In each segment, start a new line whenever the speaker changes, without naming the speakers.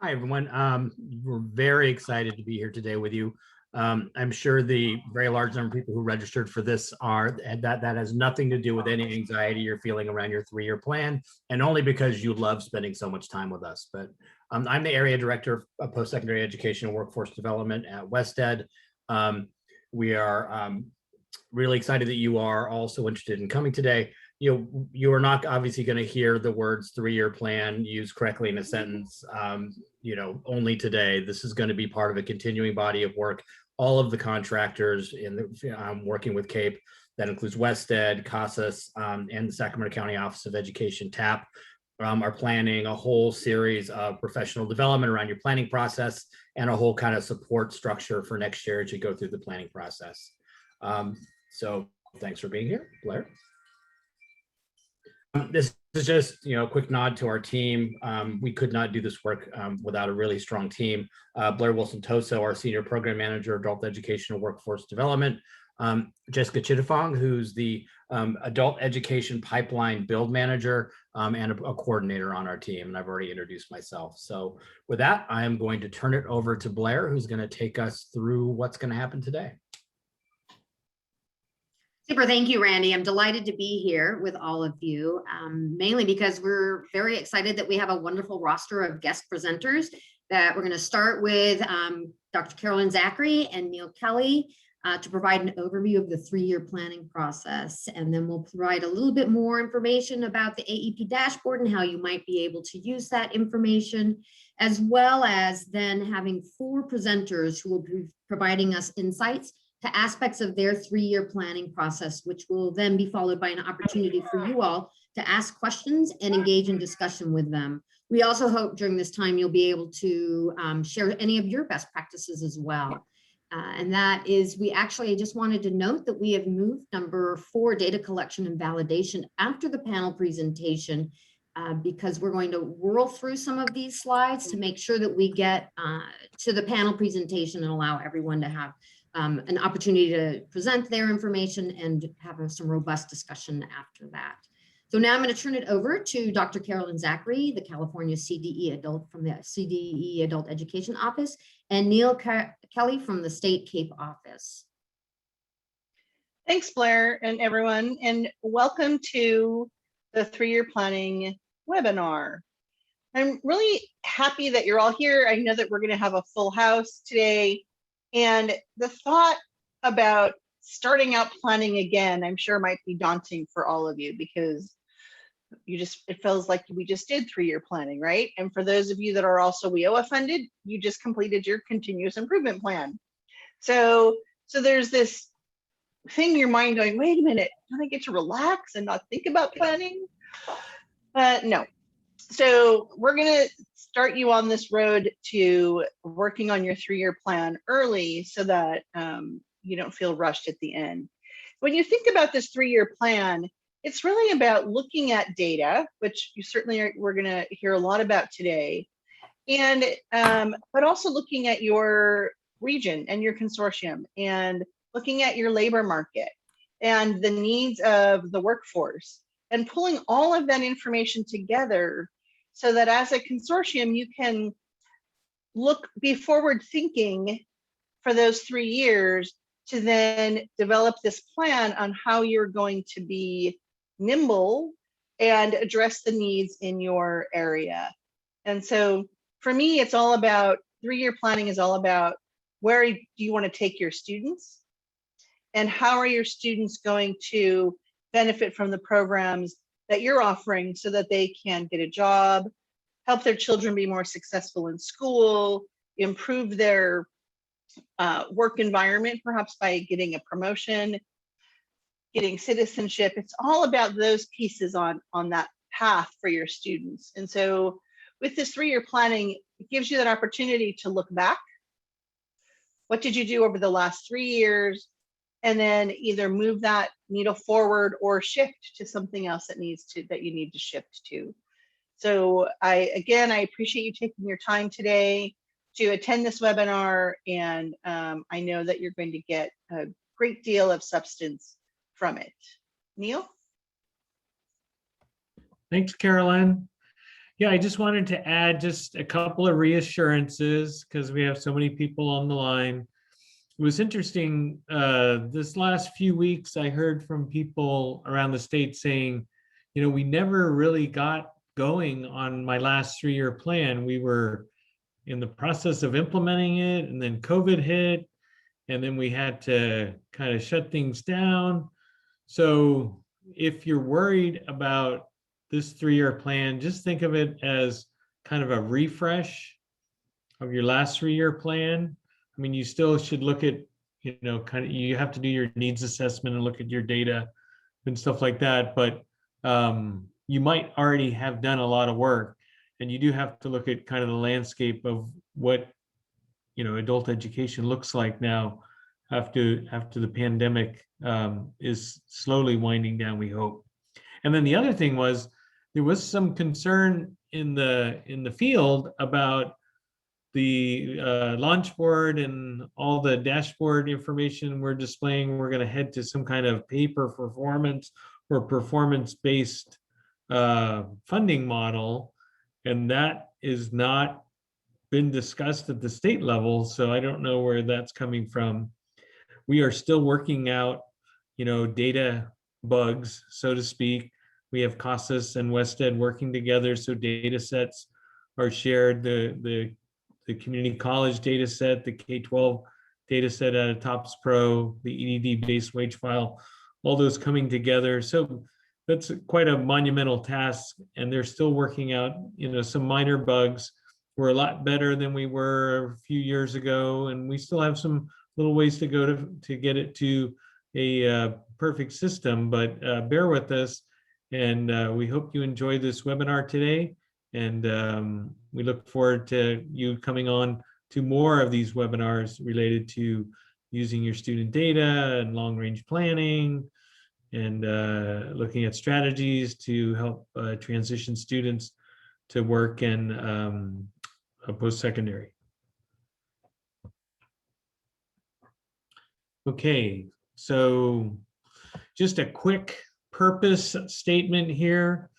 Hi, everyone. We're very excited to be here today with you. I'm sure the very large number of people who registered for this are that has nothing to do with any anxiety you're feeling around your 3-year plan, and only because you love spending so much time with us. But I'm the area director of post-secondary education and workforce development at WestEd. We are really excited that you are also interested in coming today. You are not obviously going to hear the words 3-year plan used correctly in a sentence, only today. This is going to be part of a continuing body of work. All of the contractors in the working with CAEP, that includes WestEd, CASAS, and the Sacramento County Office of Education, TAP, are planning a whole series of professional development around your planning process and a whole kind of support structure for next year as you go through the planning process. So thanks for being here, Blair. This is just a quick nod to our team. We could not do this work without a really strong team. Blair Wilson-Toso, our Senior Program Manager, Adult Education and Workforce Development. Jessica Chittafong, who's the Adult Education Pipeline Build Manager and a coordinator on our team. And I've already introduced myself. So with that, I am going to turn it over to Blair, who's going to take us through what's going to happen today.
Super, thank you, Randy. I'm delighted to be here with all of you, mainly because we're very excited that we have a wonderful roster of guest presenters that we're going to start with Dr. Carolyn Zachary and Neil Kelly to provide an overview of the 3-year planning process. And then we'll provide a little bit more information about the AEP dashboard and how you might be able to use that information, as well as then having 4 presenters who will be providing us insights to aspects of their 3-year planning process, which will then be followed by an opportunity for you all to ask questions and engage in discussion with them. We also hope during this time you'll be able to share any of your best practices as well. And that is, I just wanted to note that we have moved number 4, data collection and validation, after the panel presentation, because we're going to whirl through some of these slides to make sure that we get to the panel presentation and allow everyone to have an opportunity to present their information and have some robust discussion after that. So now I'm going to turn it over to Dr. Carolyn Zachary, the California CDE Adult from the CDE Adult Education Office, and Neil Kelly from the State CAEP Office.
Thanks, Blair and everyone, and welcome to the 3-year planning webinar. I'm really happy that you're all here. I know that we're going to have a full house today. And the thought about starting out planning again, I'm sure might be daunting for all of you, because it feels like we just did 3-year planning, right? And for those of you that are also WIOA funded, you just completed your continuous improvement plan. So there's this thing in your mind going, wait a minute, don't I get to relax and not think about planning? No. So we're going to start you on this road to working on your 3-year plan early so that you don't feel rushed at the end. When you think about this 3-year plan, it's really about looking at data, which we're going to hear a lot about today, and but also looking at your region and your consortium, and looking at your labor market and the needs of the workforce, and pulling all of that information together so that as a consortium, you can be forward thinking for those 3 years to then develop this plan on how you're going to be nimble and address the needs in your area. And so for me, it's all about 3-year planning is all about where do you want to take your students, and how are your students going to benefit from the programs that you're offering so that they can get a job, help their children be more successful in school, improve their work environment, perhaps by getting a promotion, getting citizenship. It's all about those pieces on that path for your students. And so with this 3-year planning, it gives you that opportunity to look back. What did you do over the last 3 years? And then either move that needle forward or shift to something else that you need to shift to. So I appreciate you taking your time today to attend this webinar, and I know that you're going to get a great deal of substance from it. Neil?
Thanks, Carolyn. Yeah, I just wanted to add just a couple of reassurances because we have so many people on the line. It was interesting, this last few weeks, I heard from people around the state saying, we never really got going on my last 3-year plan. We were in the process of implementing it, and then COVID hit, and then we had to kind of shut things down. So if you're worried about this 3-year plan, just think of it as kind of a refresh of your last 3-year plan. I mean, you still should look at, you have to do your needs assessment and look at your data and stuff like that. But you might already have done a lot of work, and you do have to look at kind of the landscape of what, adult education looks like now after the pandemic is slowly winding down, we hope. And then the other thing was, there was some concern in the field about the launch board and all the dashboard information we're displaying. We're going to head to some kind of pay-per-performance or performance-based funding model, and that is not been discussed at the state level, so I don't know where that's coming from. We are still working out, data bugs, so to speak. We have CASAS and WestEd working together, so data sets are shared. The community college data set, the K-12 data set out of TOPS Pro, the EDD-based wage file, all those coming together. So that's quite a monumental task, and they're still working out, some minor bugs. We're a lot better than we were a few years ago, and we still have some little ways to go to get it to a perfect system, but bear with us, and we hope you enjoy this webinar today, and we look forward to you coming on to more of these webinars related to using your student data and long-range planning, and looking at strategies to help transition students to work and post-secondary. Okay, so just a quick purpose statement here.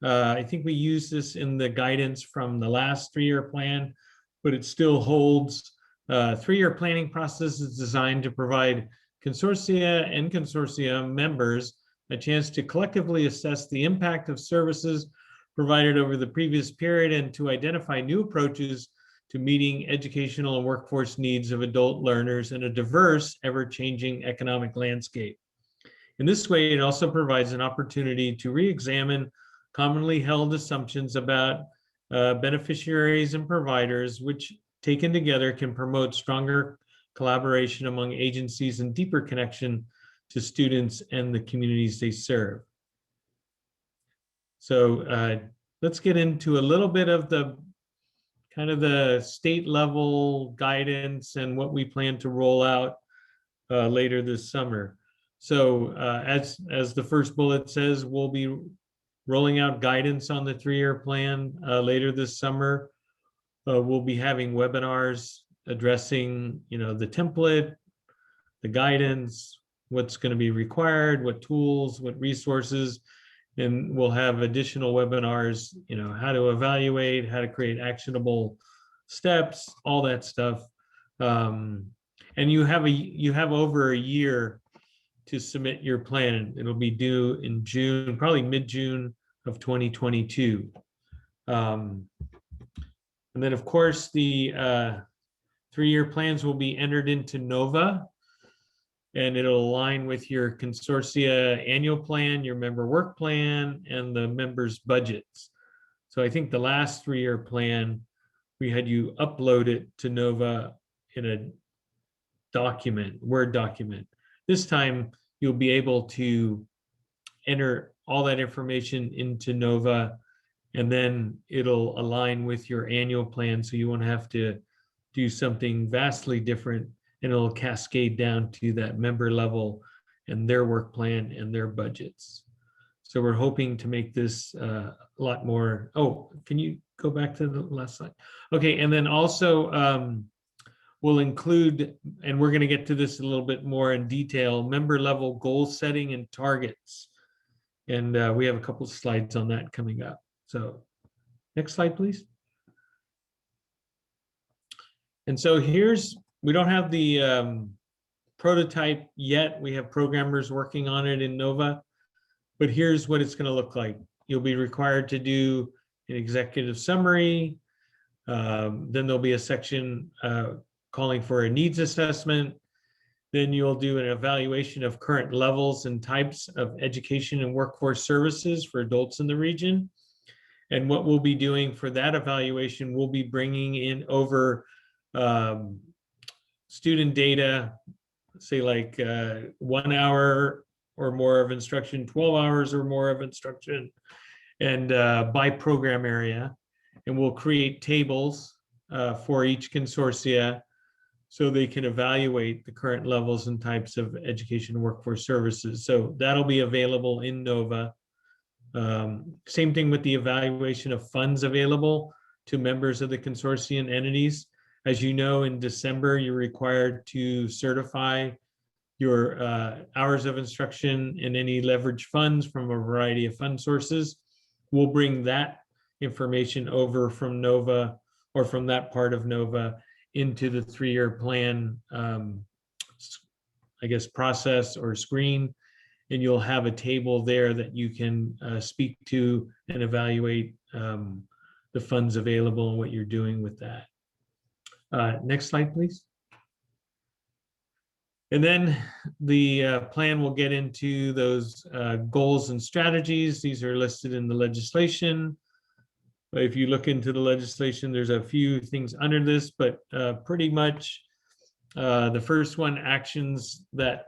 I think we use this in the guidance from the last 3-year plan, but it still holds. 3-year planning process is designed to provide consortia and consortium members a chance to collectively assess the impact of services provided over the previous period and to identify new approaches to meeting educational and workforce needs of adult learners in a diverse, ever-changing economic landscape. In this way, it also provides an opportunity to re-examine commonly held assumptions about beneficiaries and providers, which taken together can promote stronger collaboration among agencies and deeper connection to students and the communities they serve. So let's get into a little bit of the kind of the state level guidance and what we plan to roll out later this summer. So as the first bullet says, we'll be rolling out guidance on the 3-year plan later this summer. We'll be having webinars addressing, the template, the guidance, what's going to be required, what tools, what resources, and we'll have additional webinars, how to evaluate, how to create actionable steps, all that stuff. And you have over a year to submit your plan. It'll be due in June, probably mid-June of 2022. And then, of course, the 3-year plans will be entered into NOVA, and it'll align with your consortia annual plan, your member work plan, and the members' budgets. So I think the last 3-year plan, we had you upload it to NOVA in a document, Word document. This time, you'll be able to enter all that information into NOVA, and then it'll align with your annual plan, so you won't have to do something vastly different, and it'll cascade down to that member level and their work plan and their budgets. So we're hoping to make this a lot more. Oh, can you go back to the last slide? Okay, and then also we'll include, and we're going to get to this a little bit more in detail, member level goal setting and targets. And we have a couple of slides on that coming up. So Next slide, please. And so we don't have the prototype yet. We have programmers working on it in Nova, but here's what it's going to look like. You'll be required to do an executive summary. Then there'll be a section calling for a needs assessment. Then you'll do an evaluation of current levels and types of education and workforce services for adults in the region. And what we'll be doing for that evaluation, we'll be bringing in over student data, say like 1 hour or more of instruction, 12 hours or more of instruction, and by program area. And we'll create tables for each consortia so they can evaluate the current levels and types of education and workforce services. So that'll be available in Nova. Same thing with the evaluation of funds available to members of the consortium entities. As you know, in December, you're required to certify your hours of instruction and any leverage funds from a variety of fund sources. We'll bring that information over from Nova, or from that part of Nova, into the 3-year plan, I guess, process or screen. And you'll have a table there that you can speak to and evaluate the funds available and what you're doing with that. Next slide, please. And then the plan will get into those goals and strategies. These are listed in the legislation. But if you look into the legislation, there's a few things under this, but pretty much the first one, actions that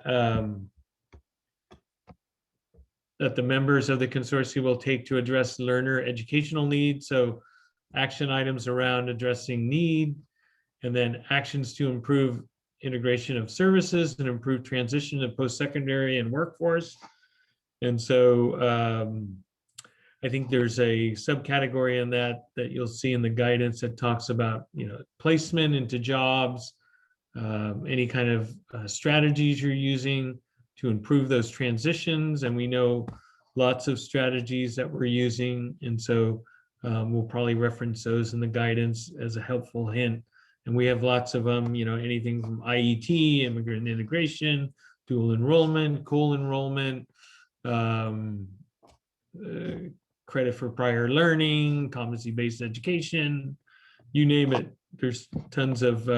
that the members of the consortium will take to address learner educational needs. So action items around addressing need, and then actions to improve integration of services and improve transition of post-secondary and workforce. And so I think there's a subcategory in that you'll see in the guidance that talks about, placement into jobs, any kind of strategies you're using to improve those transitions. And we know lots of strategies that we're using. And so we'll probably reference those in the guidance as a helpful hint. And we have lots of them, anything from IET, immigrant integration, dual enrollment, co-enrollment, credit for prior learning, competency-based education, you name it. There's tons of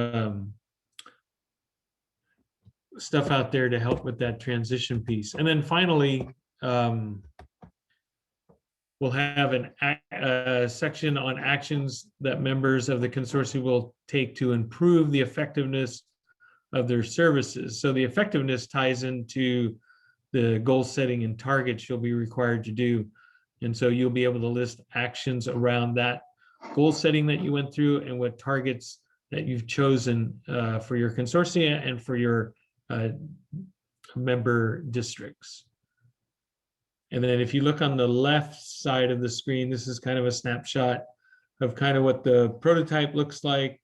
stuff out there to help with that transition piece. And then finally, we'll have a section on actions that members of the consortium will take to improve the effectiveness of their services. So the effectiveness ties into the goal setting and targets you'll be required to do. And so you'll be able to list actions around that goal setting that you went through and what targets that you've chosen for your consortia and for your member districts. And then if you look on the left side of the screen, this is kind of a snapshot of kind of what the prototype looks like.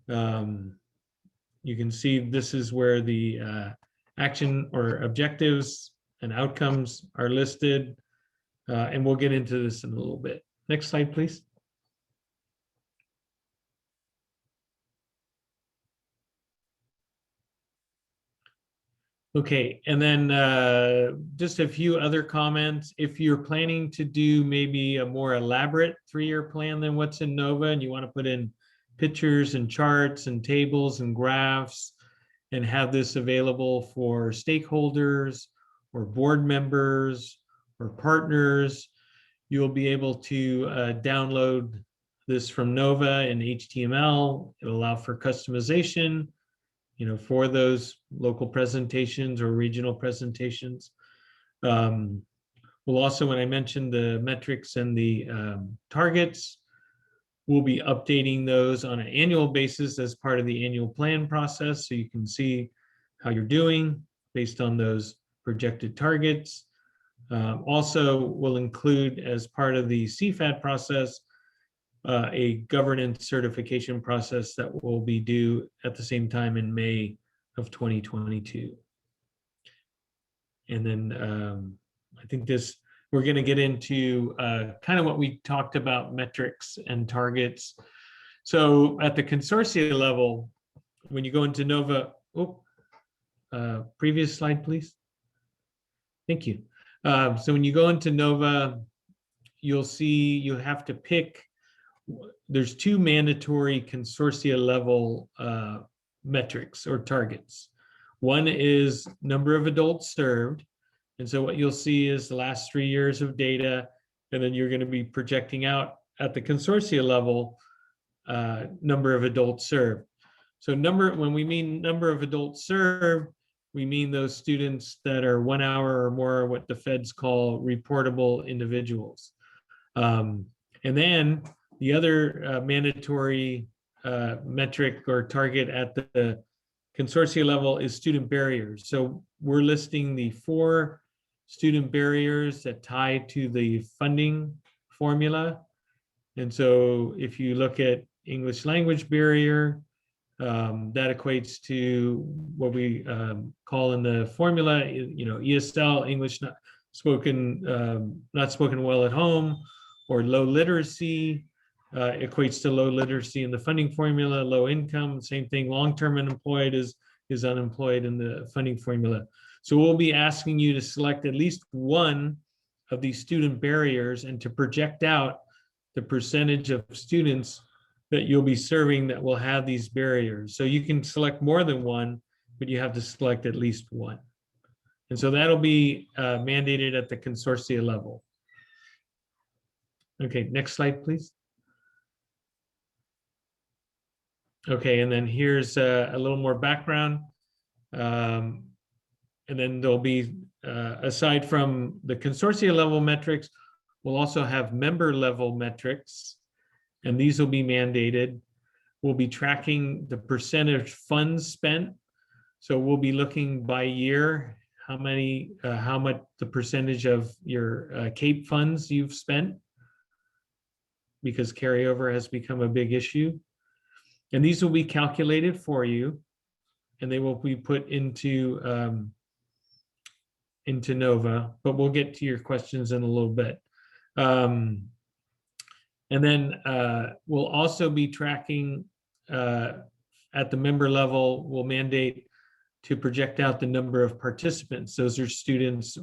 You can see this is where the action or objectives and outcomes are listed. And we'll get into this in a little bit. Next slide, please. Okay, and then just a few other comments. If you're planning to do maybe a more elaborate 3-year plan than what's in Nova, and you want to put in pictures and charts and tables and graphs and have this available for stakeholders or board members or partners, you'll be able to download this from Nova in HTML. It'll allow for customization, for those local presentations or regional presentations. We'll also, when I mentioned the metrics and the targets, we'll be updating those on an annual basis as part of the annual plan process, so you can see how you're doing based on those projected targets. Also, we'll include, as part of the CFAT process, a governance certification process that will be due at the same time in May of 2022. And then I think we're going to get into kind of what we talked about, metrics and targets. So at the consortia level, when you go into Nova, previous slide, please. Thank you. So when you go into Nova, you'll see you have to pick, there's two mandatory consortia level metrics or targets. One is number of adults served. And so what you'll see is the last 3 years of data, and then you're going to be projecting out at the consortia level number of adults served. So when we mean number of adults served, we mean those students that are 1 hour or more, what the feds call reportable individuals. And then the other mandatory metric or target at the consortia level is student barriers. So we're listing the 4 student barriers that tie to the funding formula. And so if you look at English language barrier, that equates to what we call in the formula, ESL, English not spoken well at home, or low literacy equates to low literacy in the funding formula. Low income, same thing. Long-term unemployed is unemployed in the funding formula. So we'll be asking you to select at least one of these student barriers and to project out the percentage of students that you'll be serving that will have these barriers. So you can select more than one, but you have to select at least one. And so that'll be mandated at the consortia level. Okay, next slide, please. Okay, and then here's a little more background. And then there'll be, aside from the consortia level metrics, we'll also have member level metrics, and these will be mandated. We'll be tracking the percentage funds spent. So we'll be looking by year, how much the percentage of your CAEP funds you've spent, because carryover has become a big issue. And these will be calculated for you, and they will be put into Nova, but we'll get to your questions in a little bit. And then we'll also be tracking at the member level, we'll mandate to project out the number of participants. Those are students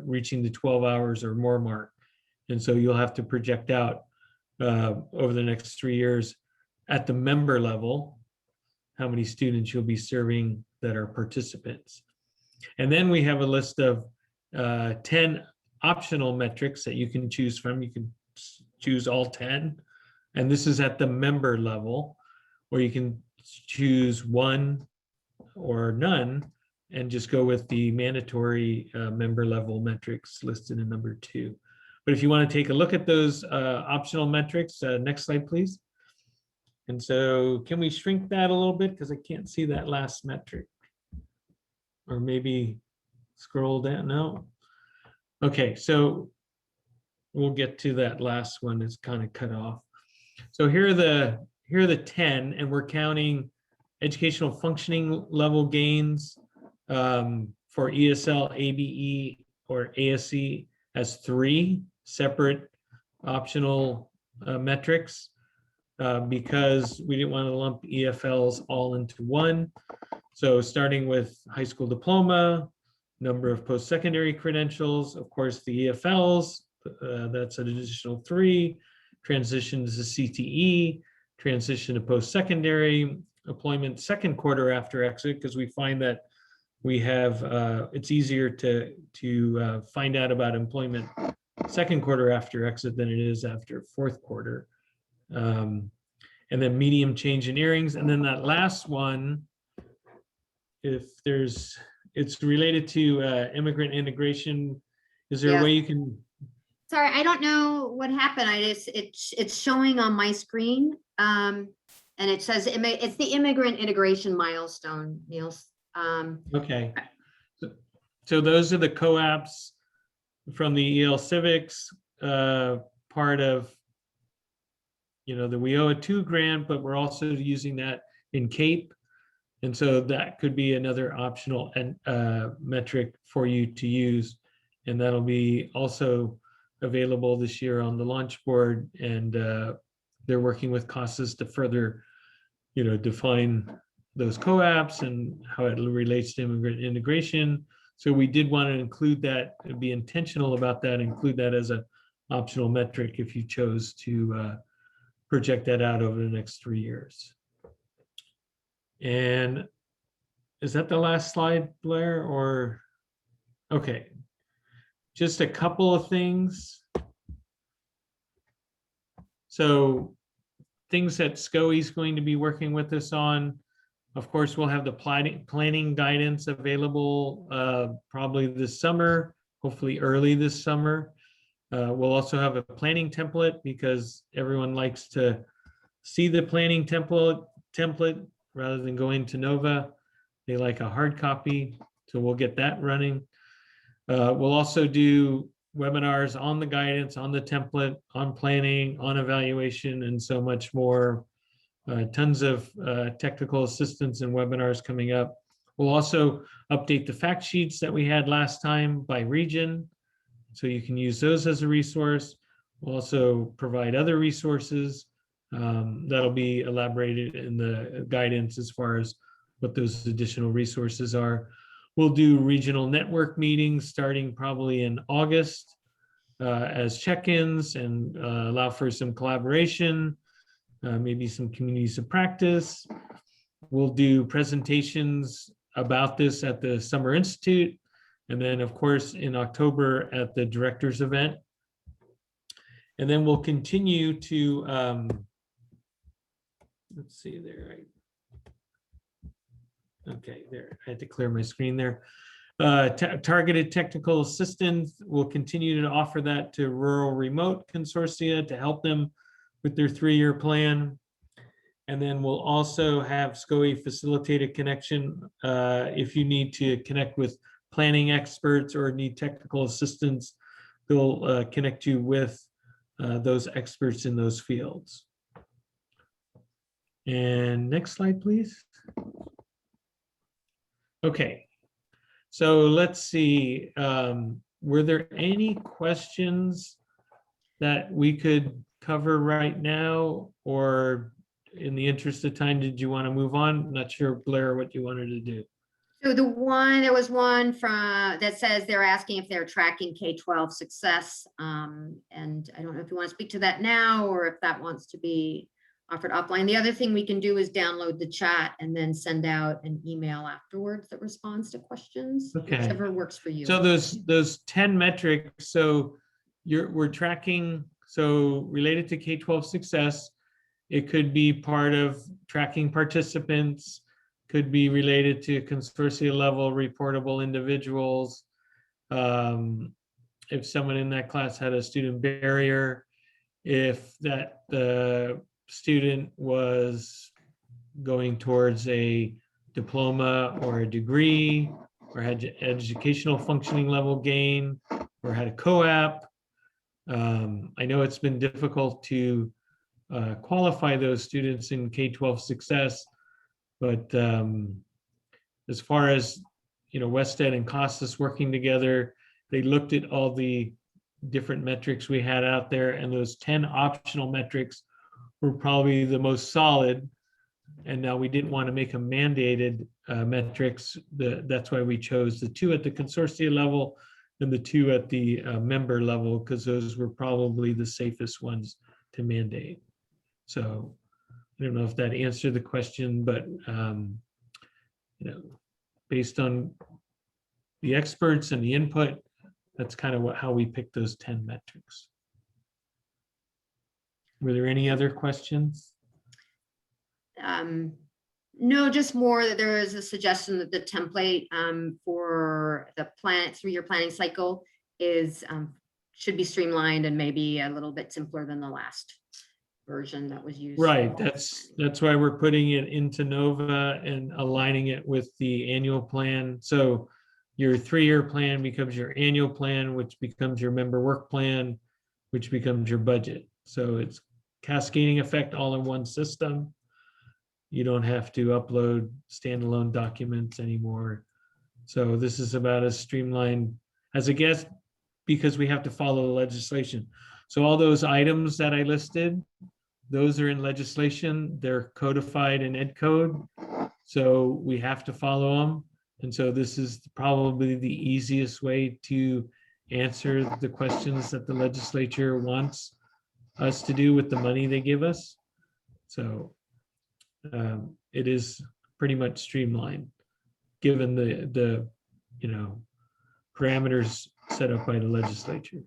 reaching the 12 hours or more mark. And so you'll have to project out over the next 3 years at the member level, how many students you'll be serving that are participants. And then we have a list of 10 optional metrics that you can choose from. You can choose all 10. And this is at the member level, where you can choose one or none and just go with the mandatory member level metrics listed in number 2. But if you want to take a look at those optional metrics, next slide, please. And so can we shrink that a little bit? Because I can't see that last metric. Or maybe scroll down. No. Okay, so we'll get to that last one. It's kind of cut off. So here are the 10, and we're counting educational functioning level gains for ESL, ABE, or ASC as 3 separate optional metrics because we didn't want to lump EFLs all into one. So starting with high school diploma, number of post-secondary credentials, of course, the EFLs, that's an additional 3, transition to CTE, transition to post-secondary, employment second quarter after exit, because we find that we have, it's easier to find out about employment second quarter after exit than it is after fourth quarter. And then medium change in earnings. And then that last one, it's related to immigrant integration. Is there a way you can?
Sorry, I don't know what happened. It's showing on my screen. And it says it's the immigrant integration milestone, Niels.
Okay. So those are the COAPs from the EL Civics, part of, the We Owe It To grant, but we're also using that in CAEP. And so that could be another optional metric for you to use. And that'll be also available this year on the launch board, and they're working with CASAS to further, define those co-ops and how it relates to immigrant integration. So we did want to include that, and be intentional about that, include that as an optional metric if you chose to project that out over the next 3 years. And is that the last slide, Blair, or? Okay, just a couple of things. So things that SCOE is going to be working with us on. Of course, we'll have the planning guidance available probably this summer, hopefully early this summer. We'll also have a planning template because everyone likes to see the planning template rather than going to Nova. They like a hard copy, so we'll get that running. We'll also do webinars on the guidance, on the template, on planning, on evaluation, and so much more. Tons of technical assistance and webinars coming up. We'll also update the fact sheets that we had last time by region, so you can use those as a resource. We'll also provide other resources that'll be elaborated in the guidance as far as what those additional resources are. We'll do regional network meetings starting probably in August as check-ins and allow for some collaboration, maybe some communities of practice. We'll do presentations about this at the Summer Institute, and then of course in October at the directors event. And then we'll continue to, let's see there. Okay, there, I had to clear my screen there. Targeted technical assistance, we'll continue to offer that to rural remote consortia to help them with their 3-year plan. And then we'll also have SCOE facilitated connection if you need to connect with planning experts or need technical assistance. They'll connect you with those experts in those fields. And next slide, please. Okay, so let's see. Were there any questions that we could cover right now, or in the interest of time, did you want to move on? Not sure, Blair, what you wanted to do.
So there was one from that says they're asking if they're tracking K-12 success. And I don't know if you want to speak to that now or if that wants to be offered offline. The other thing we can do is download the chat and then send out an email afterwards that responds to questions.
Okay.
Whichever works for you.
So those 10 metrics, so we're tracking, so related to K-12 success, it could be part of tracking participants, could be related to consortia level reportable individuals. If someone in that class had a student barrier, if the student was going towards a diploma or a degree, or had educational functioning level gain, or had a co-op. I know it's been difficult to qualify those students in K-12 success, but as far as WestEd and CASAS working together, they looked at all the different metrics we had out there, and those 10 optional metrics were probably the most solid. And now we didn't want to make them mandated metrics. That's why we chose the 2 at the consortia level and the 2 at the member level, because those were probably the safest ones to mandate. So I don't know if that answered the question, but based on the experts and the input, that's kind of how we picked those 10 metrics. Were there any other questions?
No, just more that there is a suggestion that the template for the 3-year planning cycle is should be streamlined and maybe a little bit simpler than the last version that was used.
Right, that's why we're putting it into Nova and aligning it with the annual plan. So your 3-year plan becomes your annual plan, which becomes your member work plan, which becomes your budget. So it's cascading effect all in one system. You don't have to upload standalone documents anymore. So this is about as streamlined as it gets. because we have to follow the legislation. So all those items that I listed, those are in legislation, they're codified in Ed Code. So we have to follow them. And so this is probably the easiest way to answer the questions that the legislature wants us to do with the money they give us. So it is pretty much streamlined, given the parameters set up by the legislature.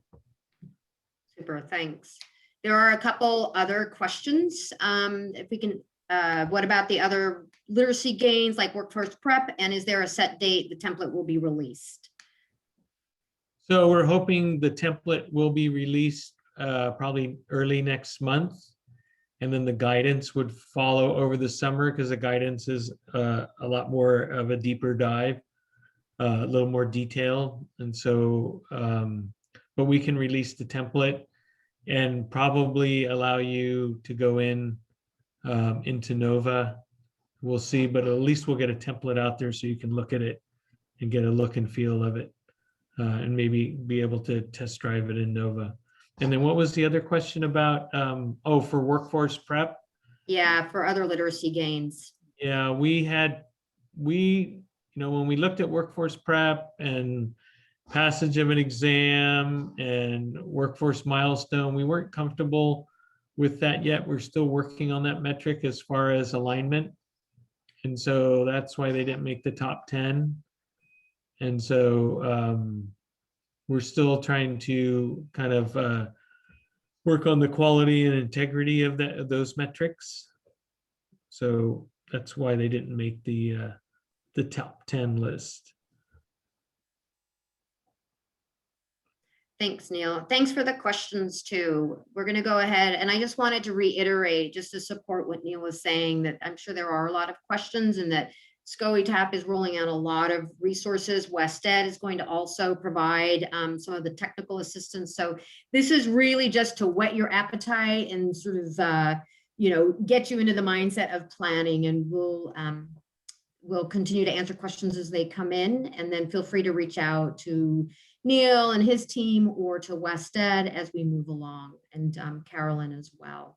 Super, thanks. There are a couple other questions. If we can, what about the other literacy gains like workforce prep? And is there a set date the template will be released?
So we're hoping the template will be released probably early next month. And then the guidance would follow over the summer, because the guidance is a lot more of a deeper dive, a little more detail. And so, but we can release the template and probably allow you to go into Nova. We'll see, but at least we'll get a template out there so you can look at it and get a look and feel of it, and maybe be able to test drive it in Nova. And then what was the other question about? Oh, for workforce prep?
Yeah, for other literacy gains.
Yeah, when we looked at workforce prep and passage of an exam and workforce milestone, we weren't comfortable with that yet. We're still working on that metric as far as alignment. And so that's why they didn't make the top 10. And so we're still trying to kind of work on the quality and integrity of those metrics. So that's why they didn't make the top 10 list.
Thanks, Neil. Thanks for the questions too. We're going to go ahead, and I just wanted to reiterate, just to support what Neil was saying, that I'm sure there are a lot of questions and that CAEP is rolling out a lot of resources. WestEd is going to also provide some of the technical assistance. So this is really just to whet your appetite and sort of, get you into the mindset of planning, and we'll continue to answer questions as they come in, and then feel free to reach out to Neil and his team or to WestEd as we move along, and Carolyn as well.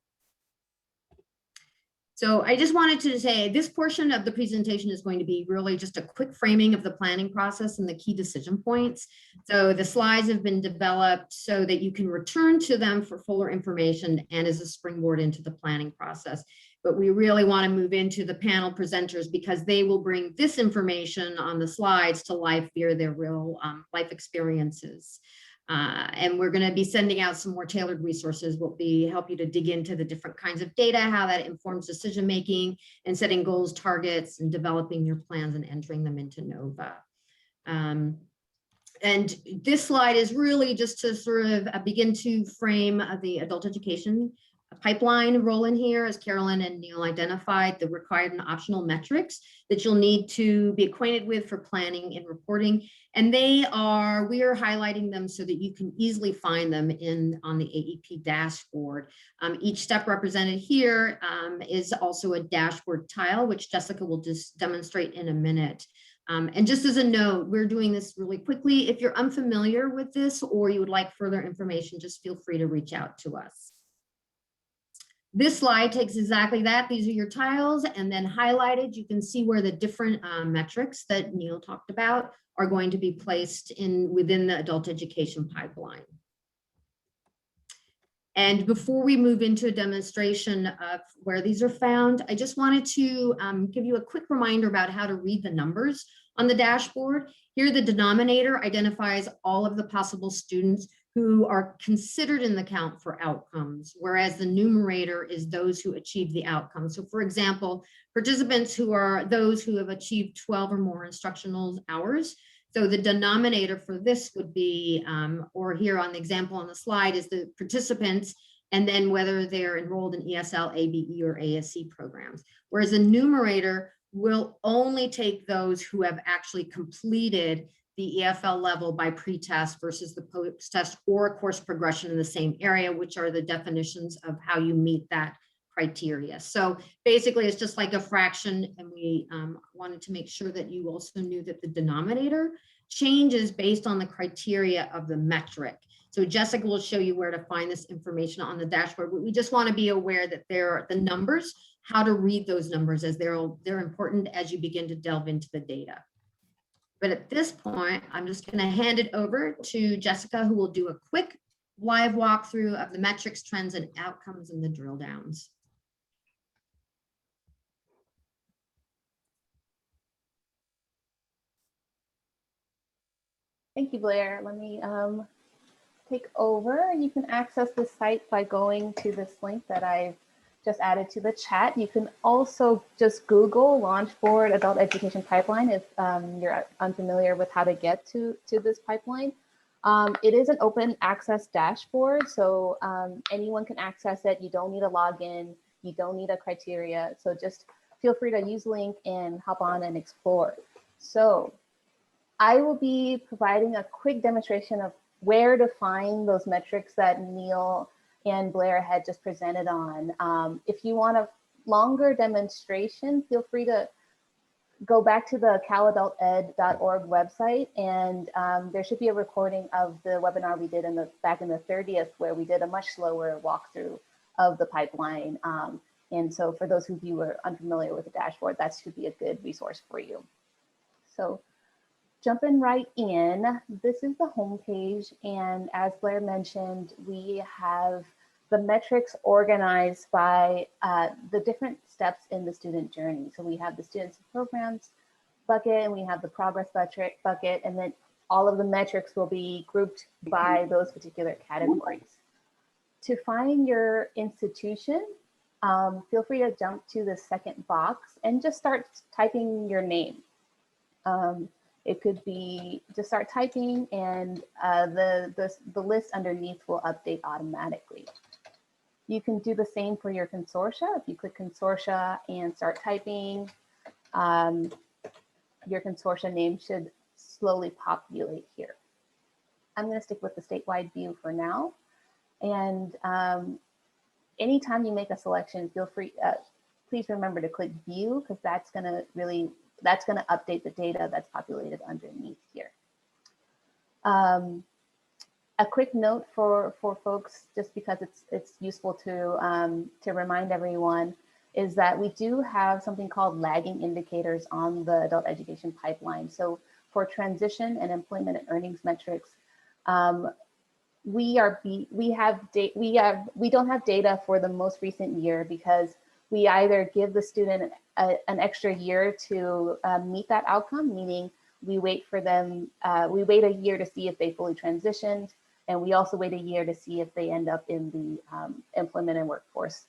So I just wanted to say this portion of the presentation is going to be really just a quick framing of the planning process and the key decision points. So the slides have been developed so that you can return to them for fuller information and as a springboard into the planning process. But we really want to move into the panel presenters because they will bring this information on the slides to life via their real life experiences. And we're going to be sending out some more tailored resources. Will help you to dig into the different kinds of data, how that informs decision making, and setting goals, targets, and developing your plans and entering them into Nova. And this slide is really just to sort of begin to frame the adult education pipeline role in here, as Carolyn and Neil identified, the required and optional metrics that you'll need to be acquainted with for planning and reporting. And we are highlighting them so that you can easily find them on the AEP dashboard. Each step represented here is also a dashboard tile, which Jessica will just demonstrate in a minute. And just as a note, we're doing this really quickly. If you're unfamiliar with this or you would like further information, just feel free to reach out to us. This slide takes exactly that. These are your tiles, and then highlighted, you can see where the different metrics that Neil talked about are going to be placed within the adult education pipeline. And before we move into a demonstration of where these are found, I just wanted to give you a quick reminder about how to read the numbers on the dashboard. Here, the denominator identifies all of the possible students who are considered in the count for outcomes, whereas the numerator is those who achieve the outcome. So for example, participants who are those who have achieved 12 or more instructional hours. So the denominator for this would be, or here on the example on the slide is the participants, and then whether they're enrolled in ESL, ABE, or ASC programs. Whereas the numerator will only take those who have actually completed the EFL level by pretest versus the post-test or course progression in the same area, which are the definitions of how you meet that criteria. So basically it's just like a fraction, and we wanted to make sure that you also knew that the denominator changes based on the criteria of the metric. So Jessica will show you where to find this information on the dashboard. We just want to be aware that there are the numbers, how to read those numbers, as they're important as you begin to delve into the data. But at this point, I'm just going to hand it over to Jessica, who will do a quick live walkthrough of the metrics, trends, and outcomes in the drill downs.
Thank you, Blair. Let me take over. You can access the site by going to this link that I've just added to the chat. You can also just Google Launch Board Adult Education Pipeline if you're unfamiliar with how to get to this pipeline. It is an open access dashboard, so anyone can access it. You don't need a login. You don't need a criteria. So just feel free to use the link and hop on and explore. So I will be providing a quick demonstration of where to find those metrics that Neil and Blair had just presented on. If you want a longer demonstration, feel free to go back to the caladulted.org website, and there should be a recording of the webinar we did back in the 30th, where we did a much slower walkthrough of the pipeline. And so for those of you who are unfamiliar with the dashboard, that should be a good resource for you. So jumping right in, this is the homepage, and as Blair mentioned, we have the metrics organized by the different steps in the student journey. So we have the students and programs bucket, and we have the progress bucket, and then all of the metrics will be grouped by those particular categories. To find your institution, feel free to jump to the second box and just start typing your name. It could be just start typing, and the list underneath will update automatically. You can do the same for your consortia. If you click consortia and start typing, your consortia name should slowly populate here. I'm going to stick with the statewide view for now. And anytime you make a selection, feel free, please remember to click view, because that's going to update the data that's populated underneath here. A quick note for folks, just because it's useful to remind everyone, is that we do have something called lagging indicators on the adult education pipeline. So for transition and employment and earnings metrics, we don't have data for the most recent year, because we either give the student an extra year to meet that outcome, meaning we wait for them, we wait a year to see if they fully transitioned, and we also wait a year to see if they end up in the employment and workforce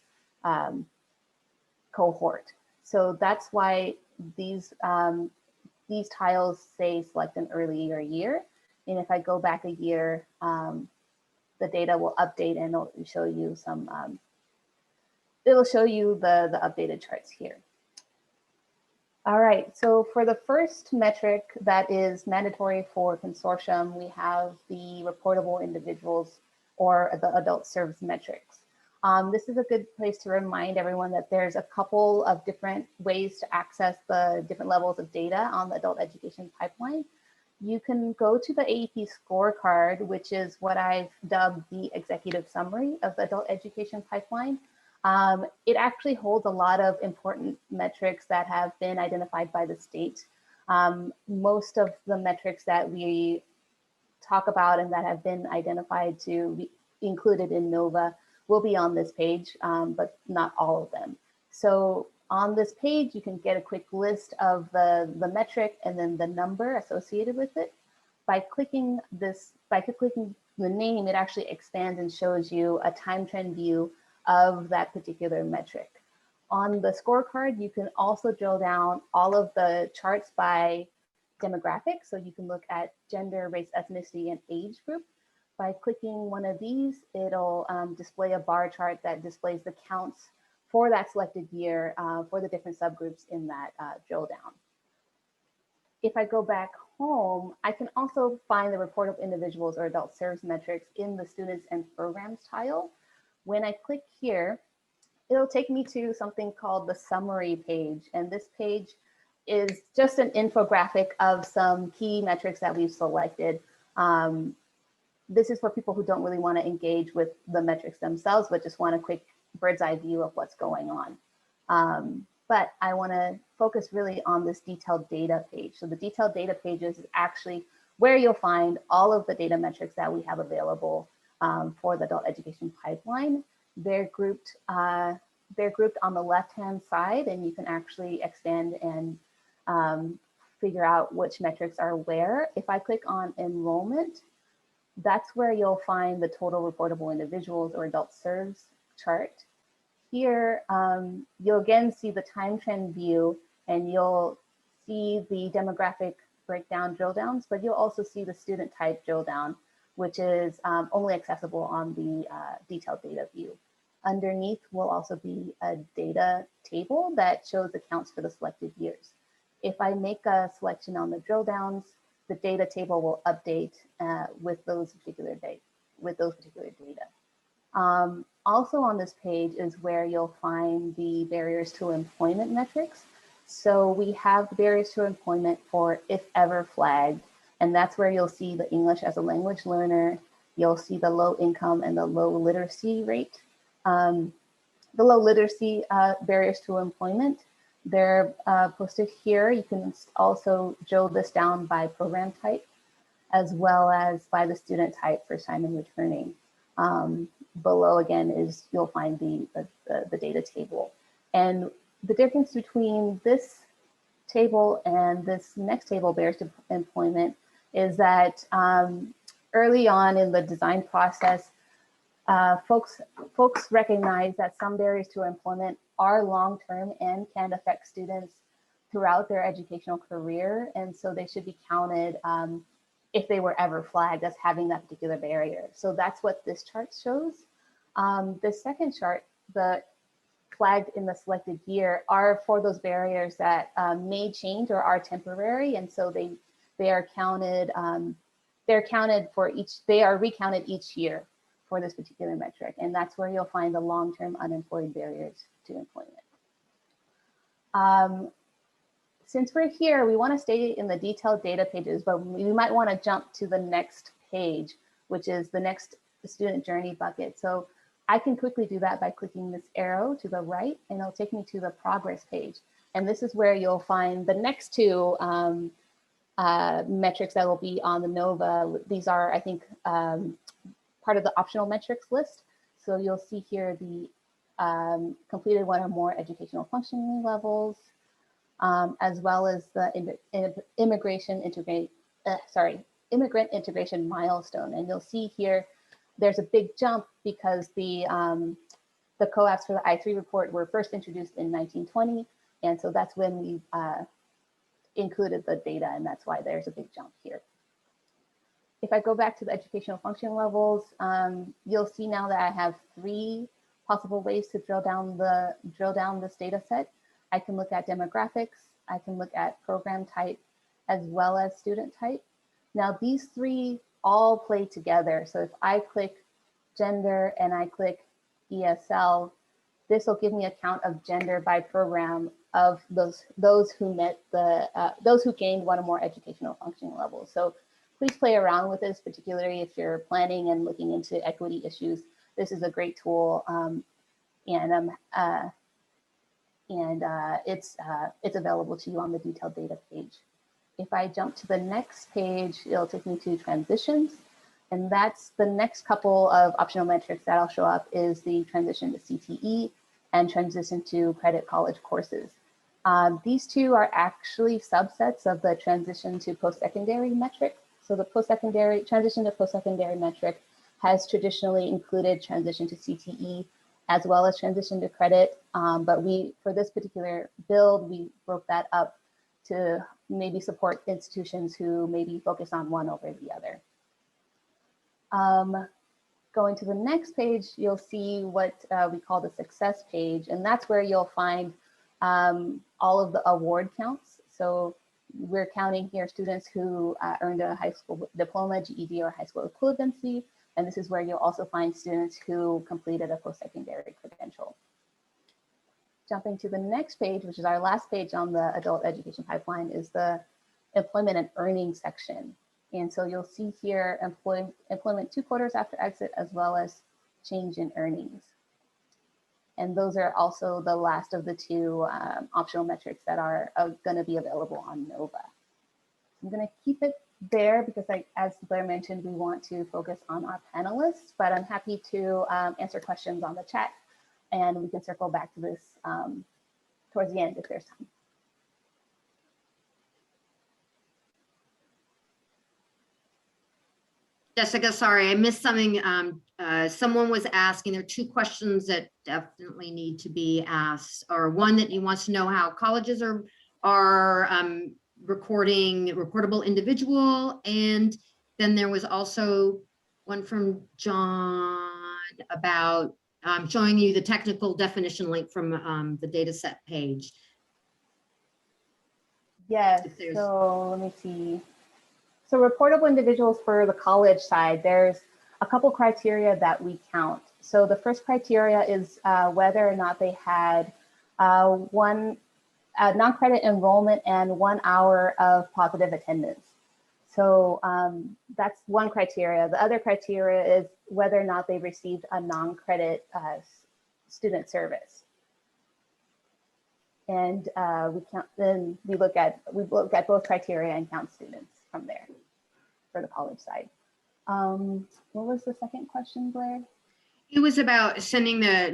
cohort. So that's why these tiles say select an earlier year. And if I go back a year, the data will update, and it'll show you some, it'll show you the updated charts here. All right, so for the first metric that is mandatory for consortium, we have the reportable individuals, or the adult service metrics. This is a good place to remind everyone that there's a couple of different ways to access the different levels of data on the adult education pipeline. You can go to the AEP scorecard, which is what I've dubbed the executive summary of the adult education pipeline. It actually holds a lot of important metrics that have been identified by the state. Most of the metrics that we talk about and that have been identified to be included in NOVA will be on this page, but not all of them. So on this page, you can get a quick list of the metric and then the number associated with it. By clicking the name, it actually expands and shows you a time trend view of that particular metric. On the scorecard, you can also drill down all of the charts by demographics. So you can look at gender, race, ethnicity, and age group. By clicking one of these, it'll display a bar chart that displays the counts for that selected year for the different subgroups in that drill down. If I go back home, I can also find the reportable individuals or adult service metrics in the students and programs tile. When I click here, it'll take me to something called the summary page. And this page is just an infographic of some key metrics that we've selected. This is for people who don't really want to engage with the metrics themselves, but just want a quick bird's eye view of what's going on. But I want to focus really on this detailed data page. So the detailed data page is actually where you'll find all of the data metrics that we have available for the adult education pipeline. They're grouped on the left-hand side, and you can actually extend and figure out which metrics are where. If I click on enrollment, that's where you'll find the total reportable individuals or adult serves chart. Here, you'll again see the time trend view, and you'll see the demographic breakdown drill downs, but you'll also see the student type drill down, which is only accessible on the detailed data view. Underneath will also be a data table that shows accounts for the selected years. If I make a selection on the drill downs, the data table will update with those particular data. Also on this page is where you'll find the barriers to employment metrics. So we have the barriers to employment for if ever flagged, and that's where you'll see the English as a language learner. You'll see the low income and the low literacy rate. The low literacy barriers to employment, they're posted here. You can also drill this down by program type, as well as by the student type, first time and returning. Below again is you'll find the data table. And the difference between this table and this next table, barriers to employment, is that early on in the design process, folks recognize that some barriers to employment are long-term and can affect students throughout their educational career. And so they should be counted if they were ever flagged as having that particular barrier. So that's what this chart shows. The second chart, the flagged in the selected year, are for those barriers that may change or are temporary. And so they are counted, they are recounted each year for this particular metric. And that's where you'll find the long-term unemployed barriers to employment. Since we're here, we want to stay in the detailed data pages, but we might want to jump to the next page, which is the next student journey bucket. So I can quickly do that by clicking this arrow to the right, and it'll take me to the progress page. And this is where you'll find the next two metrics that will be on the NOVA. These are, I think, part of the optional metrics list. So you'll see here the completed one or more educational functioning levels, as well as the immigrant integration milestone. And you'll see here, there's a big jump because the COAPs for the I3 report were first introduced in 1920. And so that's when we included the data, and that's why there's a big jump here. If I go back to the educational function levels, you'll see now that I have 3 possible ways to drill down this data set. I can look at demographics, I can look at program type, as well as student type. Now these 3 all play together. So if I click gender and I click ESL, this will give me a count of gender by program of those who met those who gained one or more educational functioning levels. So please play around with this, particularly if you're planning and looking into equity issues. This is a great tool, it's available to you on the detailed data page. If I jump to the next page, it'll take me to transitions. And that's the next couple of optional metrics that'll show up is the transition to CTE and transition to credit college courses. These 2 are actually subsets of the transition to post-secondary metric. So the transition to post-secondary metric has traditionally included transition to CTE as well as transition to credit. But for this particular build, we broke that up to maybe support institutions who maybe focus on one over the other. Going to the next page, you'll see what we call the success page, and that's where you'll find all of the award counts. So we're counting here students who earned a high school diploma, GED, or high school equivalency, and this is where you'll also find students who completed a post-secondary credential. jumping to the next page, which is our last page on the adult education pipeline, is the employment and earnings section. And so you'll see here employment 2 quarters after exit, as well as change in earnings. And those are also the last of the 2 optional metrics that are going to be available on NOVA. I'm going to keep it there because, as Blair mentioned, we want to focus on our panelists, but I'm happy to answer questions on the chat, and we can circle back to this towards the end if there's time.
Jessica, sorry, I missed something. Someone was asking, there are 2 questions that definitely need to be asked, or one that he wants to know how colleges are recording reportable individual. And then there was also one from John about showing you the technical definition link from the data set page.
Yes, so let me see. So reportable individuals for the college side, there's a couple criteria that we count. So the first criteria is whether or not they had one non-credit enrollment and 1 hour of positive attendance. So that's one criteria. The other criteria is whether or not they received a non-credit student service. And we look at both criteria and count students from there for the college side. What was the second question, Blair?
It was about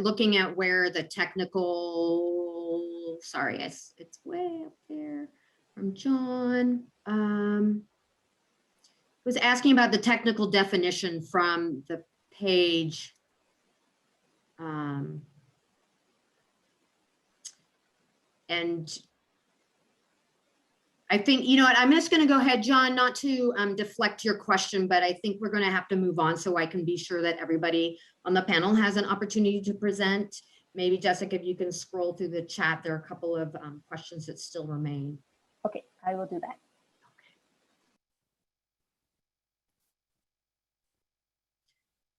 looking at where the technical, sorry, it's way up there from John. Was asking about the technical definition from the page. And I think, you know what, I'm just going to go ahead, John, not to deflect your question, but I think we're going to have to move on so I can be sure that everybody on the panel has an opportunity to present. Maybe Jessica, if you can scroll through the chat, there are a couple of questions that still remain.
Okay, I will do that.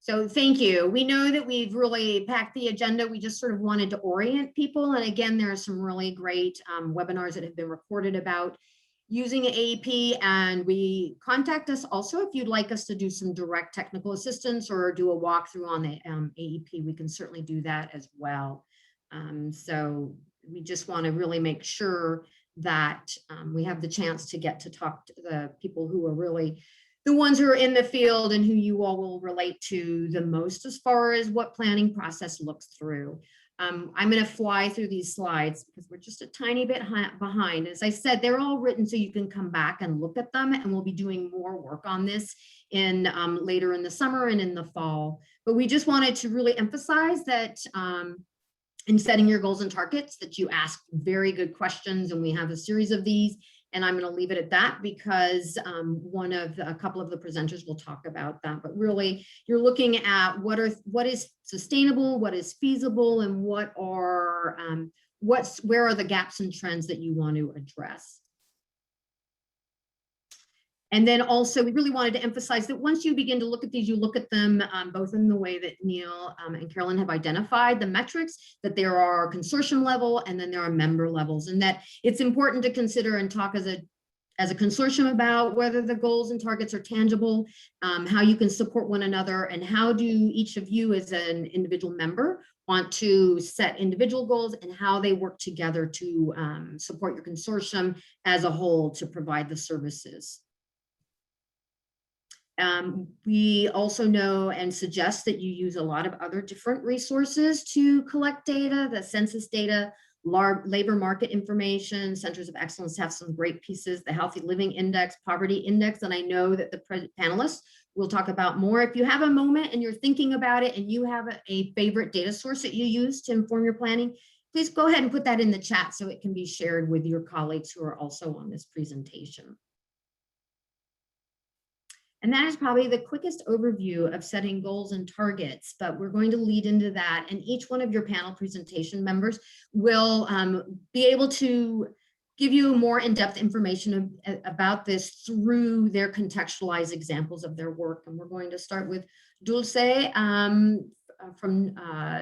So thank you. We know that we've really packed the agenda. We just sort of wanted to orient people. And again, there are some really great webinars that have been recorded about using AEP, and we contact us also if you'd like us to do some direct technical assistance or do a walkthrough on the AEP. We can certainly do that as well. So we just want to really make sure that we have the chance to get to talk to the people who are really the ones who are in the field and who you all will relate to the most as far as what planning process looks through. I'm going to fly through these slides because we're just a tiny bit behind. As I said, they're all written so you can come back and look at them, and we'll be doing more work on this in later in the summer and in the fall. But we just wanted to really emphasize that in setting your goals and targets, that you ask very good questions, and we have a series of these. And I'm going to leave it at that because a couple of the presenters will talk about that. But really, you're looking at what is sustainable, what is feasible, and where are the gaps and trends that you want to address. And then also, we really wanted to emphasize that once you begin to look at these, you look at them both in the way that Neil and Carolyn have identified the metrics, that there are consortium level and then there are member levels, and that it's important to consider and talk as a consortium about whether the goals and targets are tangible, how you can support one another, and how do each of you as an individual member want to set individual goals and how they work together to support your consortium as a whole to provide the services. We also know and suggest that you use a lot of other different resources to collect data, the census data, labor market information, centers of excellence have some great pieces, the healthy living index, poverty index, and I know that the panelists will talk about more. If you have a moment and you're thinking about it and you have a favorite data source that you use to inform your planning, please go ahead and put that in the chat so it can be shared with your colleagues who are also on this presentation. And that is probably the quickest overview of setting goals and targets, but we're going to lead into that. And each one of your panel presentation members will be able to give you more in-depth information about this through their contextualized examples of their work. And we're going to start with Dulce from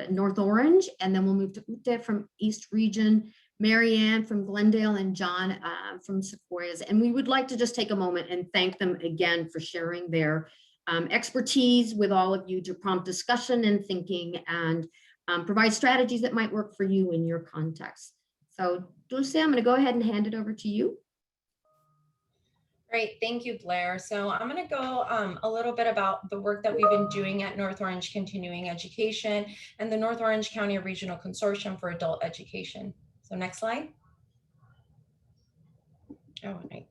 North Orange, and then we'll move to Ute from East Region, Marianne from Glendale, and John from Sequoias. And we would like to just take a moment and thank them again for sharing their expertise with all of you to prompt discussion and thinking and provide strategies that might work for you in your context. So Dulce, I'm going to go ahead and hand it over to you.
Great, thank you, Blair. So I'm going to go a little bit about the work that we've been doing at North Orange Continuing Education and the North Orange County Regional Consortium for Adult Education. So next slide. Oh, right.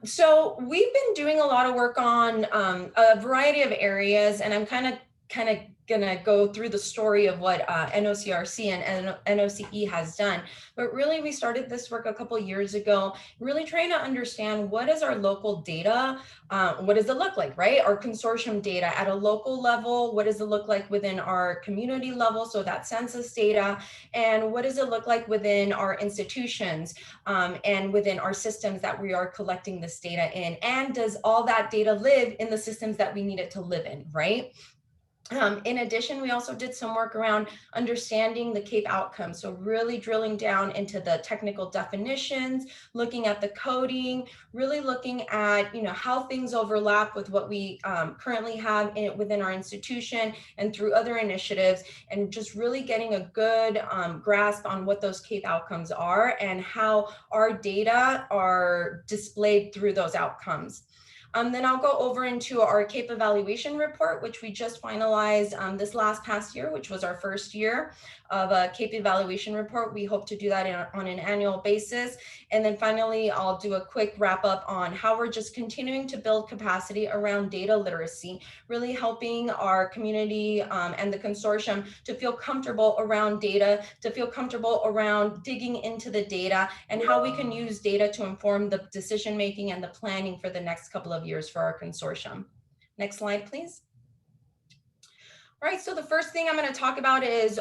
So we've been doing a lot of work on a variety of areas, and I'm kind of gonna go through the story of what NOCRC and NOCE has done. But really, we started this work a couple years ago, really trying to understand what is our local data, what does it look like, right? Our consortium data at a local level, what does it look like within our community level, so that census data, and what does it look like within our institutions and within our systems that we are collecting this data in, and does all that data live in the systems that we need it to live in, right? In addition, we also did some work around understanding the CAEP outcomes. So really drilling down into the technical definitions, looking at the coding, really looking at, you know, how things overlap with what we currently have within our institution and through other initiatives, and just really getting a good grasp on what those CAEP outcomes are and how our data are displayed through those outcomes. Then I'll go over into our CAEP evaluation report, which we just finalized this past year, which was our first year of a CAEP evaluation report. We hope to do that on an annual basis. And then finally, I'll do a quick wrap up on how we're just continuing to build capacity around data literacy, really helping our community and the consortium to feel comfortable around data, to feel comfortable around digging into the data and how we can use data to inform the decision making and the planning for the next couple of years for our consortium. Next slide, please. All right, so the first thing I'm going to talk about is,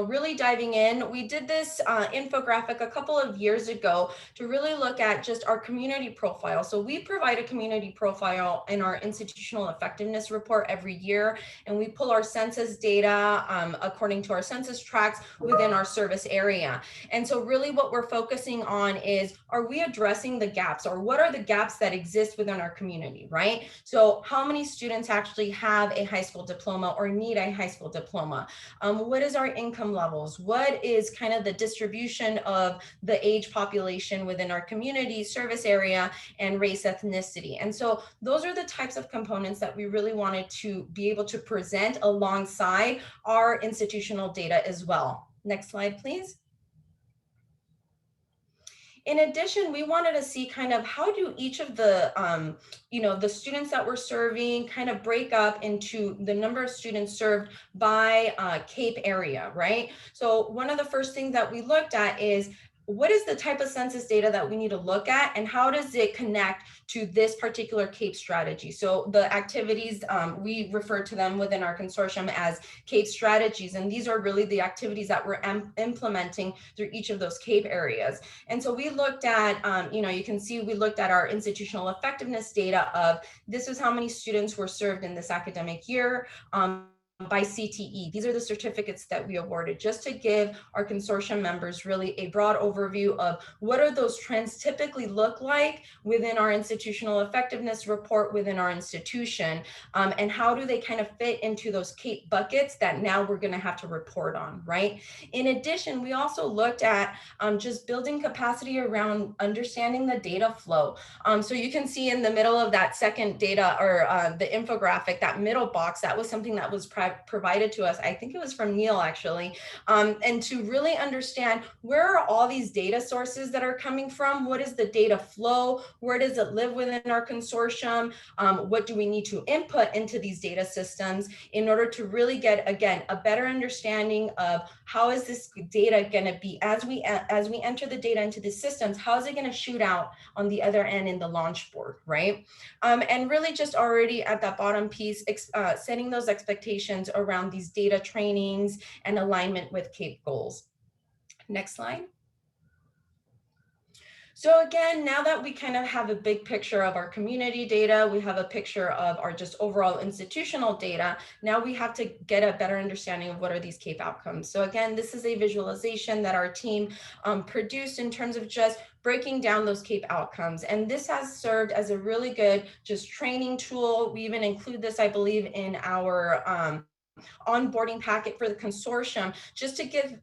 really diving in. We did this infographic a couple of years ago to really look at just our community profile. So we provide a community profile in our institutional effectiveness report every year, and we pull our census data according to our census tracts within our service area. And so really what we're focusing on is, are we addressing the gaps, or what are the gaps that exist within our community, right? So how many students actually have a high school diploma or need a high school diploma? What is our income levels? What is kind of the distribution of the age population within our community service area, and race, ethnicity? And so those are the types of components that we really wanted to be able to present alongside our institutional data as well. Next slide, please. In addition, we wanted to see kind of how do each of the, the students that we're serving kind of break up into the number of students served by CAEP area, right? So one of the first things that we looked at is, what is the type of census data that we need to look at, and how does it connect to this particular CAEP strategy? So the activities, we refer to them within our consortium as CAEP strategies, and these are really the activities that we're implementing through each of those CAEP areas. And so we looked at, you can see we looked at our institutional effectiveness data of, this is how many students were served in this academic year. By CTE. These are the certificates that we awarded, just to give our consortium members really a broad overview of what are those trends typically look like within our institutional effectiveness report within our institution, and how do they kind of fit into those CAEP buckets that now we're going to have to report on, right? In addition, we also looked at just building capacity around understanding the data flow. So you can see in the middle of that second data, or the infographic, that middle box, that was something that was provided to us. I think it was from Neil, actually, and to really understand, where are all these data sources that are coming from? What is the data flow? Where does it live within our consortium? What do we need to input into these data systems in order to really get, again, a better understanding of how is this data going to be, as we enter the data into the systems, how is it going to shoot out on the other end in the launch board, right? And really just already at that bottom piece, setting those expectations around these data trainings and alignment with CAEP goals. Next slide. So again, now that we kind of have a big picture of our community data, we have a picture of our just overall institutional data, now we have to get a better understanding of what are these CAEP outcomes. So again, this is a visualization that our team produced in terms of just breaking down those CAEP outcomes. And this has served as a really good just training tool. We even include this, I believe, in our onboarding packet for the consortium, just to give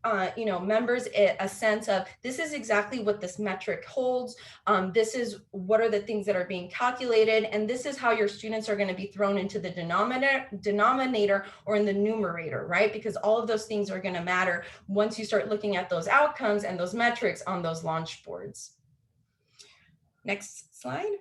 members a sense of this is exactly what this metric holds. This is what are the things that are being calculated, and this is how your students are going to be thrown into the denominator or in the numerator, right? Because all of those things are going to matter once you start looking at those outcomes and those metrics on those launch boards. Next slide.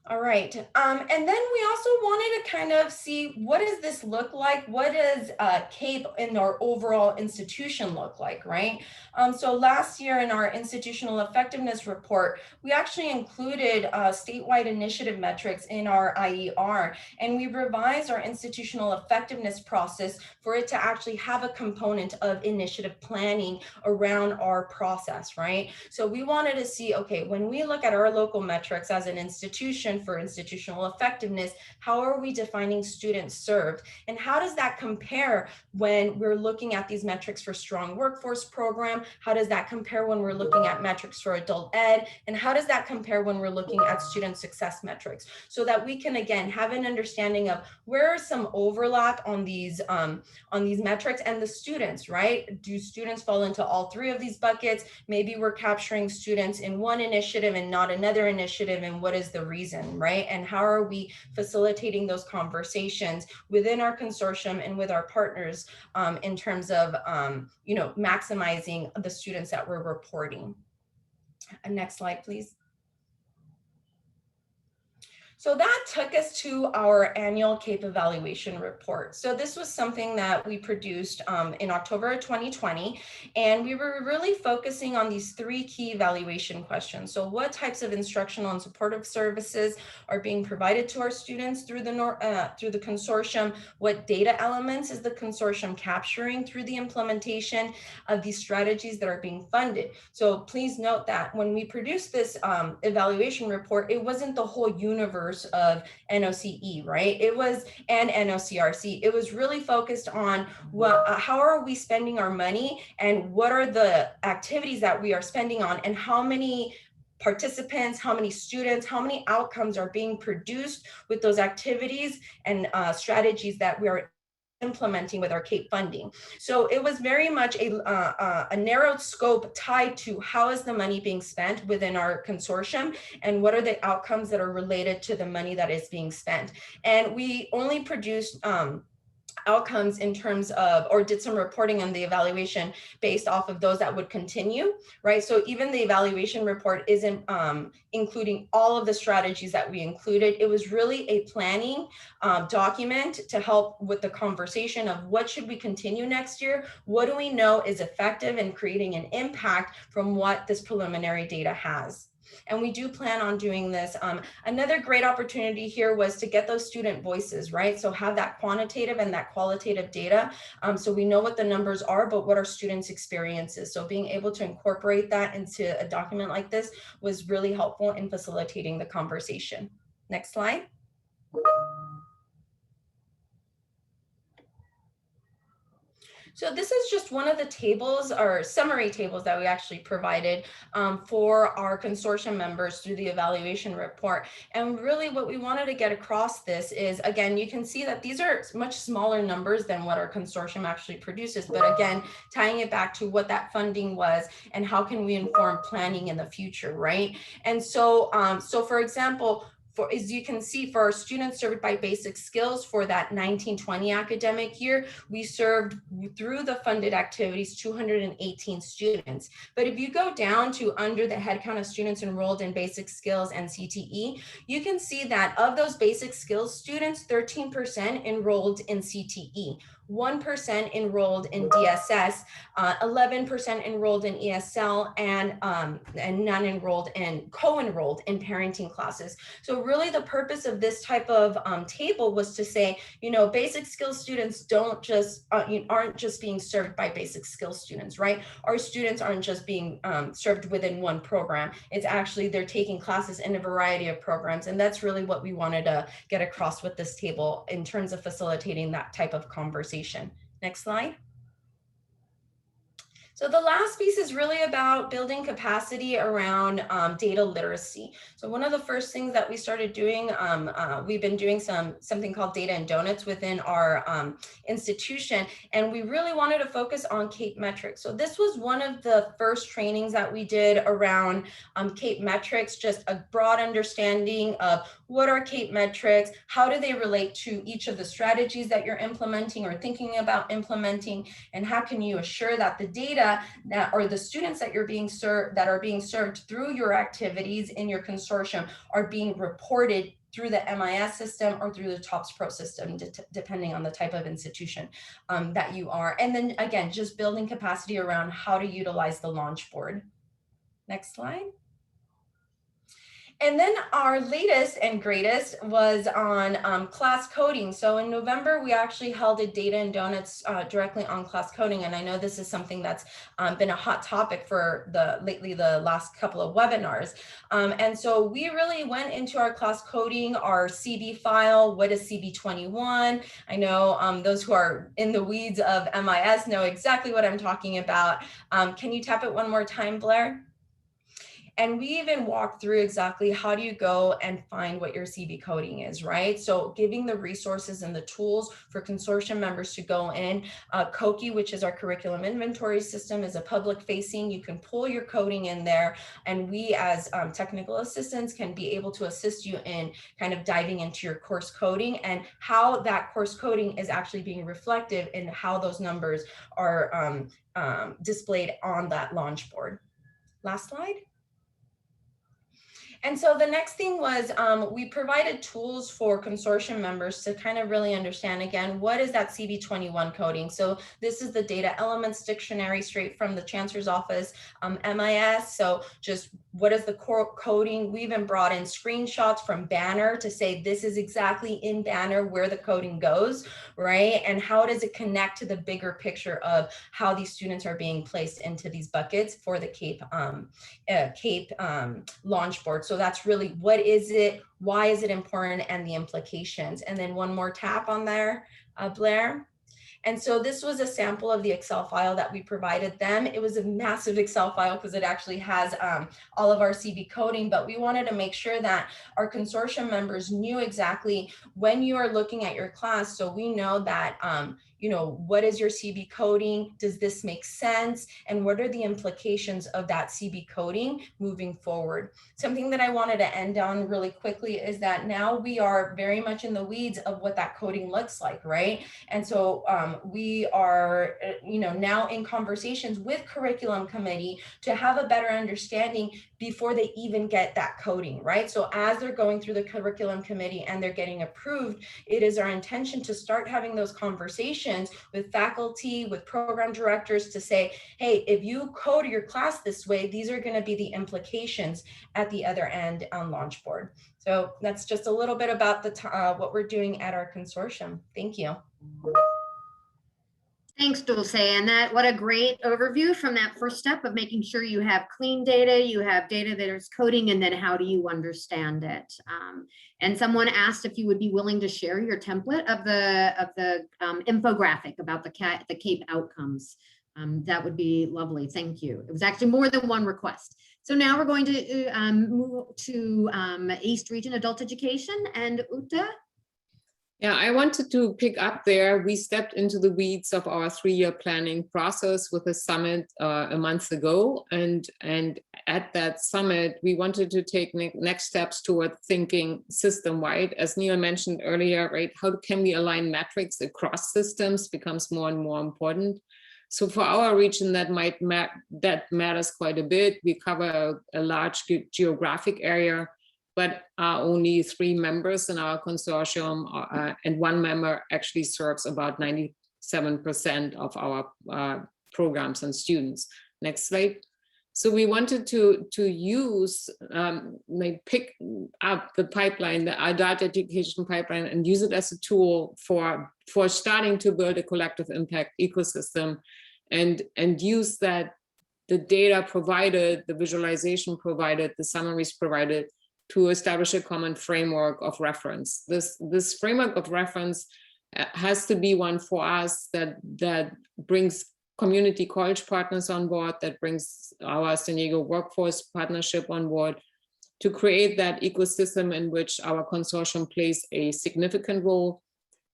All right, and then we also wanted to kind of see, what does this look like? What does CAEP in our overall institution look like, right? So last year in our institutional effectiveness report, we actually included statewide initiative metrics in our IER, and we revised our institutional effectiveness process for it to actually have a component of initiative planning around our process, right? So we wanted to see, okay, when we look at our local metrics as an institution for institutional effectiveness, how are we defining students served? And how does that compare when we're looking at these metrics for strong workforce program? How does that compare when we're looking at metrics for adult ed? And how does that compare when we're looking at student success metrics? So that we can, again, have an understanding of where are some overlap on these metrics and the students, right? Do students fall into all three of these buckets? Maybe we're capturing students in one initiative and not another initiative, and what is the reason, right? And how are we facilitating those conversations within our consortium and with our partners in terms of maximizing the students that we're reporting. Next slide, please. So that took us to our annual CAEP evaluation report. So this was something that we produced in October of 2020, and we were really focusing on these three key evaluation questions. So what types of instructional and supportive services are being provided to our students through the consortium? What data elements is the consortium capturing through the implementation of these strategies that are being funded? So please note that when we produced this evaluation report, it wasn't the whole universe of NOCE, right? It was, and NOCRC. It was really focused on how are we spending our money, and what are the activities that we are spending on, and how many participants, how many students, how many outcomes are being produced with those activities and strategies that we are implementing with our CAEP funding. So it was very much a narrowed scope tied to how is the money being spent within our consortium, and what are the outcomes that are related to the money that is being spent. And we only produced outcomes in terms of, or did some reporting on the evaluation based off of those that would continue, right? So even the evaluation report isn't including all of the strategies that we included. It was really a planning document to help with the conversation of what should we continue next year? What do we know is effective in creating an impact from what this preliminary data has? And we do plan on doing this. Another great opportunity here was to get those student voices, right? So have that quantitative and that qualitative data. So we know what the numbers are, but what are students' experiences? So being able to incorporate that into a document like this was really helpful in facilitating the conversation. Next slide. So this is just one of the tables or summary tables that we actually provided for our consortium members through the evaluation report. And really what we wanted to get across this is, again, you can see that these are much smaller numbers than what our consortium actually produces. But again, tying it back to what that funding was and how can we inform planning in the future, right? And so, for example, as you can see, for our students served by basic skills for that 1920 academic year, we served through the funded activities 218 students. But if you go down to under the head count of students enrolled in basic skills and CTE, you can see that of those basic skills students, 13% enrolled in CTE. 1% enrolled in DSS, 11% enrolled in ESL, and none enrolled in co-enrolled in parenting classes. So really the purpose of this type of table was to say, you know, basic skills students don't just aren't just being served by basic skills students, right? Our students aren't just being served within one program. It's actually they're taking classes in a variety of programs, and that's really what we wanted to get across with this table in terms of facilitating that type of conversation. Next slide. So the last piece is really about building capacity around data literacy. So one of the first things that we started doing, we've been doing something called Data and Donuts within our institution, and we really wanted to focus on CAEP metrics. So this was one of the first trainings that we did around CAEP metrics, just a broad understanding of what are CAEP metrics, how do they relate to each of the strategies that you're implementing or thinking about implementing, and how can you assure that the data that or the students that you're being served that are being served through your activities in your consortium are being reported through the MIS system or through the TOPS Pro system, depending on the type of institution that you are. And then again, just building capacity around how to utilize the launch board. Next slide. And then our latest and greatest was on class coding. So in November, we actually held a Data and Donuts directly on class coding. And I know this is something that's been a hot topic for the last couple of webinars. And so we really went into our class coding, our CB file. What is CB21? I know those who are in the weeds of MIS know exactly what I'm talking about. Can you tap it one more time, Blair? And we even walked through exactly how do you go and find what your CB coding is, right? So giving the resources and the tools for consortium members to go in. COKI, which is our curriculum inventory system, is a public facing. You can pull your coding in there, and we as technical assistants can be able to assist you in kind of diving into your course coding and how that course coding is actually being reflective in how those numbers are displayed on that launch board. Last slide. And so the next thing was we provided tools for consortium members to kind of really understand, again, what is that CB21 coding? So this is the data elements dictionary straight from the Chancellor's Office, MIS. So just what is the core coding? We even brought in screenshots from Banner to say this is exactly in Banner where the coding goes, right? And how does it connect to the bigger picture of how these students are being placed into these buckets for the CAEP launch board. So that's really, what is it, why is it important, and the implications. And then one more tap on there, Blair. And so this was a sample of the Excel file that we provided them. It was a massive Excel file because it actually has all of our CB coding, but we wanted to make sure that our consortium members knew exactly when you are looking at your class. So we know that, you know, what is your CB coding? Does this make sense? And what are the implications of that CB coding moving forward? Something that I wanted to end on really quickly is that now we are very much in the weeds of what that coding looks like, right? And so we are, you know, now in conversations with curriculum committee to have a better understanding before they even get that coding, right? So as they're going through the curriculum committee and they're getting approved, it is our intention to start having those conversations with faculty, with program directors to say, hey, if you code your class this way, these are going to be the implications at the other end on launch board. So that's just a little bit about the what we're doing at our consortium. Thank you.
Thanks, Dulce. And that, what a great overview from that first step of making sure you have clean data, you have data that is coding, and then how do you understand it? And someone asked if you would be willing to share your template of the infographic about the CAEP outcomes. That would be lovely. Thank you. It was actually more than one request. So now we're going to move to East Region Adult Education, and Uta.
Yeah, I wanted to pick up there. We stepped into the weeds of our 3-year planning process with a summit a month ago. And at that summit, we wanted to take next steps toward thinking system-wide. As Neil mentioned earlier, right? How can we align metrics across systems becomes more and more important. So for our region, that matters quite a bit. We cover a large geographic area, but are only 3 members in our consortium, and 1 member actually serves about 96% 7% of our programs and students. Next slide. So we wanted to use, pick up the pipeline, the adult education pipeline, and use it as a tool for starting to build a collective impact ecosystem, and use that the data provided, the visualization provided, the summaries provided, to establish a common framework of reference. This framework of reference has to be one for us that brings community college partners on board, that brings our San Diego workforce partnership on board, to create that ecosystem in which our consortium plays a significant role,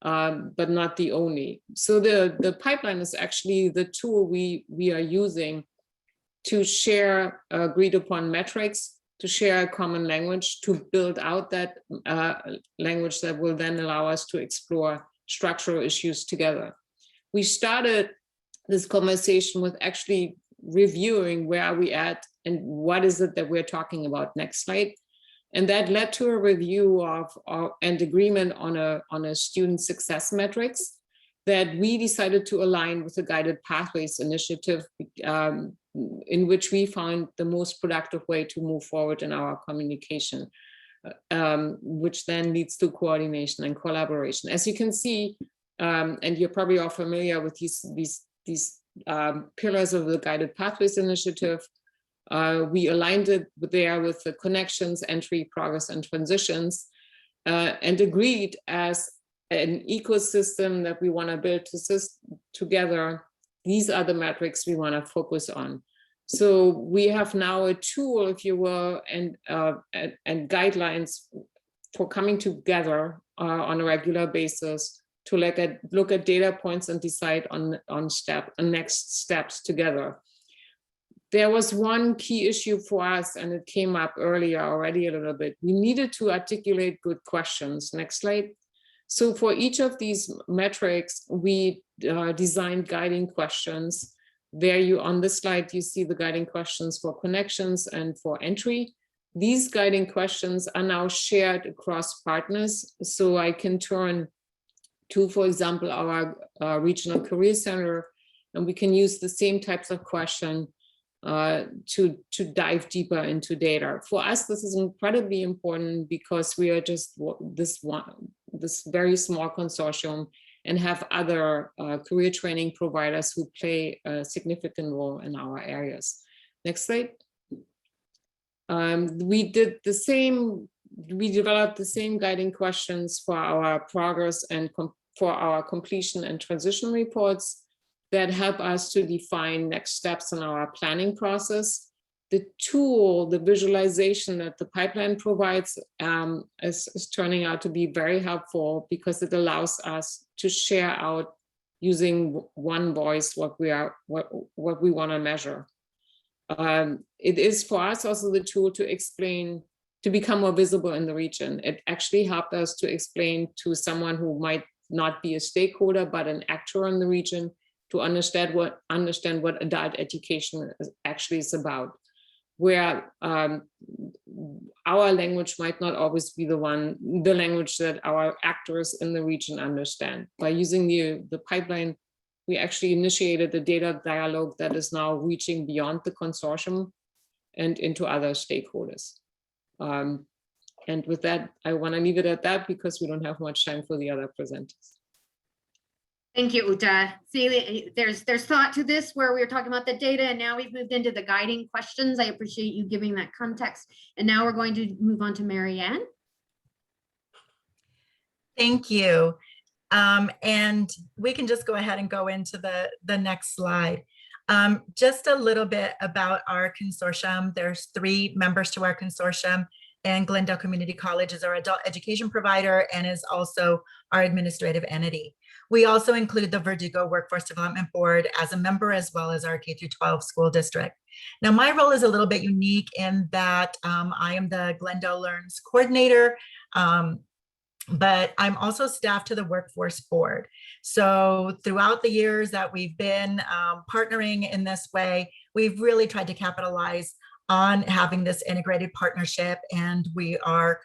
but not the only. So the pipeline is actually the tool we are using to share agreed upon metrics, to share a common language, to build out that language that will then allow us to explore structural issues together. We started this conversation with actually reviewing where are we at and what is it that we're talking about. Next slide. And that led to a review of and agreement on a student success metrics that we decided to align with the Guided Pathways initiative, in which we found the most productive way to move forward in our communication, which then leads to coordination and collaboration. As you can see, and you're probably all familiar with these pillars of the Guided Pathways initiative, we aligned it there with the connections, entry, progress, and transitions, and agreed as an ecosystem that we want to build together. These are the metrics we want to focus on. So we have now a tool, if you will, and guidelines for coming together on a regular basis to look at data points and decide on next steps together. There was one key issue for us, and it came up earlier already a little bit. We needed to articulate good questions. Next slide. So for each of these metrics, we designed guiding questions. There on this slide, you see the guiding questions for connections and for entry. These guiding questions are now shared across partners. So I can turn to, for example, our regional career center, and we can use the same types of question to dive deeper into data. For us, this is incredibly important because we are just this very small consortium and have other career training providers who play a significant role in our areas. Next slide. We developed the same guiding questions for our progress and for our completion and transition reports that help us to define next steps in our planning process. The tool, the visualization that the pipeline provides is turning out to be very helpful because it allows us to share out using one voice what we want to measure. It is for us also the tool to explain, to become more visible in the region. It actually helped us to explain to someone who might not be a stakeholder, but an actor in the region, to understand what adult education actually is about, where our language might not always be the language that our actors in the region understand. By using the pipeline, we actually initiated a data dialogue that is now reaching beyond the consortium and into other stakeholders. And with that, I want to leave it at that because we don't have much time for the other presenters.
Thank you, Uta. See, there's thought to this where we were talking about the data, and now we've moved into the guiding questions. I appreciate you giving that context. And now we're going to move on to Marianne.
Thank you. And we can just go ahead and go into the next slide. Just a little bit about our consortium. There's 3 members to our consortium, and Glendale Community College is our adult education provider and is also our administrative entity. We also include the Verdugo Workforce Development Board as a member, as well as our K-12 school district. Now, my role is a little bit unique in that I am the Glendale Learns coordinator, but I'm also staff to the Workforce Board. So throughout the years that we've been partnering in this way, we've really tried to capitalize on having this integrated partnership, and we are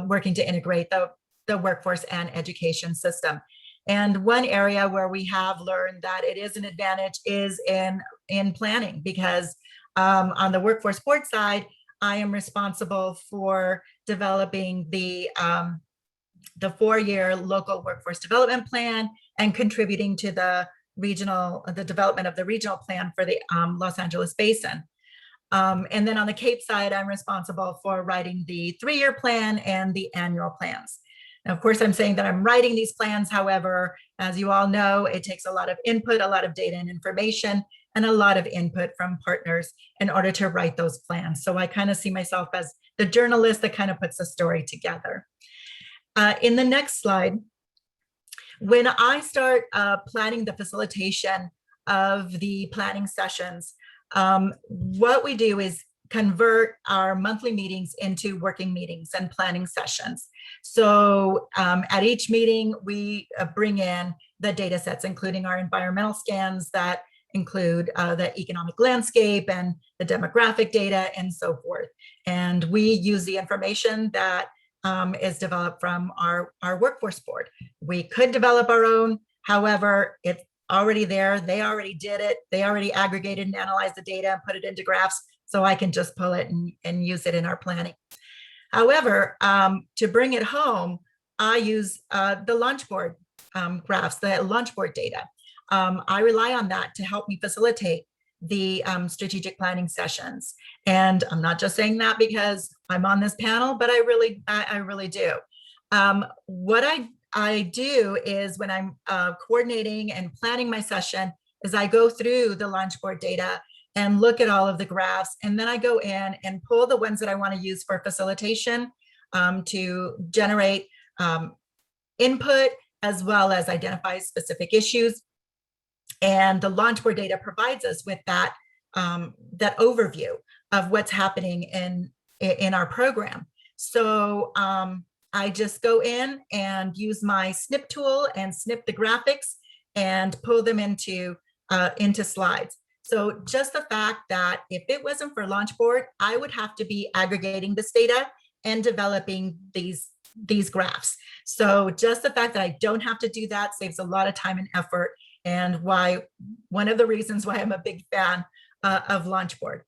working to integrate the workforce and education system. And one area where we have learned that it is an advantage is in planning, because on the workforce board side, I am responsible for developing the 4-year local workforce development plan and contributing to the development of the regional plan for the Los Angeles Basin. And then on the CAEP side, I'm responsible for writing the 3-year plan and the annual plans. Now, of course, I'm saying that I'm writing these plans. However, as you all know, it takes a lot of input, a lot of data and information, and a lot of input from partners in order to write those plans. So I kind of see myself as the journalist that kind of puts the story together. In the next slide, when I start planning the facilitation of the planning sessions, what we do is convert our monthly meetings into working meetings and planning sessions. So at each meeting, we bring in the data sets, including our environmental scans that include the economic landscape and the demographic data and so forth. And we use the information that is developed from our workforce board. We could develop our own, however, it's already there. They already did it. They already aggregated and analyzed the data and put it into graphs, so I can just pull it and use it in our planning. However, to bring it home, I use the Launchboard graphs, the Launchboard data. I rely on that to help me facilitate the strategic planning sessions. And I'm not just saying that because I'm on this panel, but I really do. What I do is when I'm coordinating and planning my session is I go through the Launchboard data and look at all of the graphs. And then I go in and pull the ones that I want to use for facilitation to generate input, as well as identify specific issues. And the Launchboard data provides us with that, that overview of what's happening in our program. So I just go in and use my snip tool and snip the graphics and pull them into slides. So just the fact that if it wasn't for Launchboard, I would have to be aggregating this data and developing these graphs. So just the fact that I don't have to do that saves a lot of time and effort, and one of the reasons why I'm a big fan of Launchboard.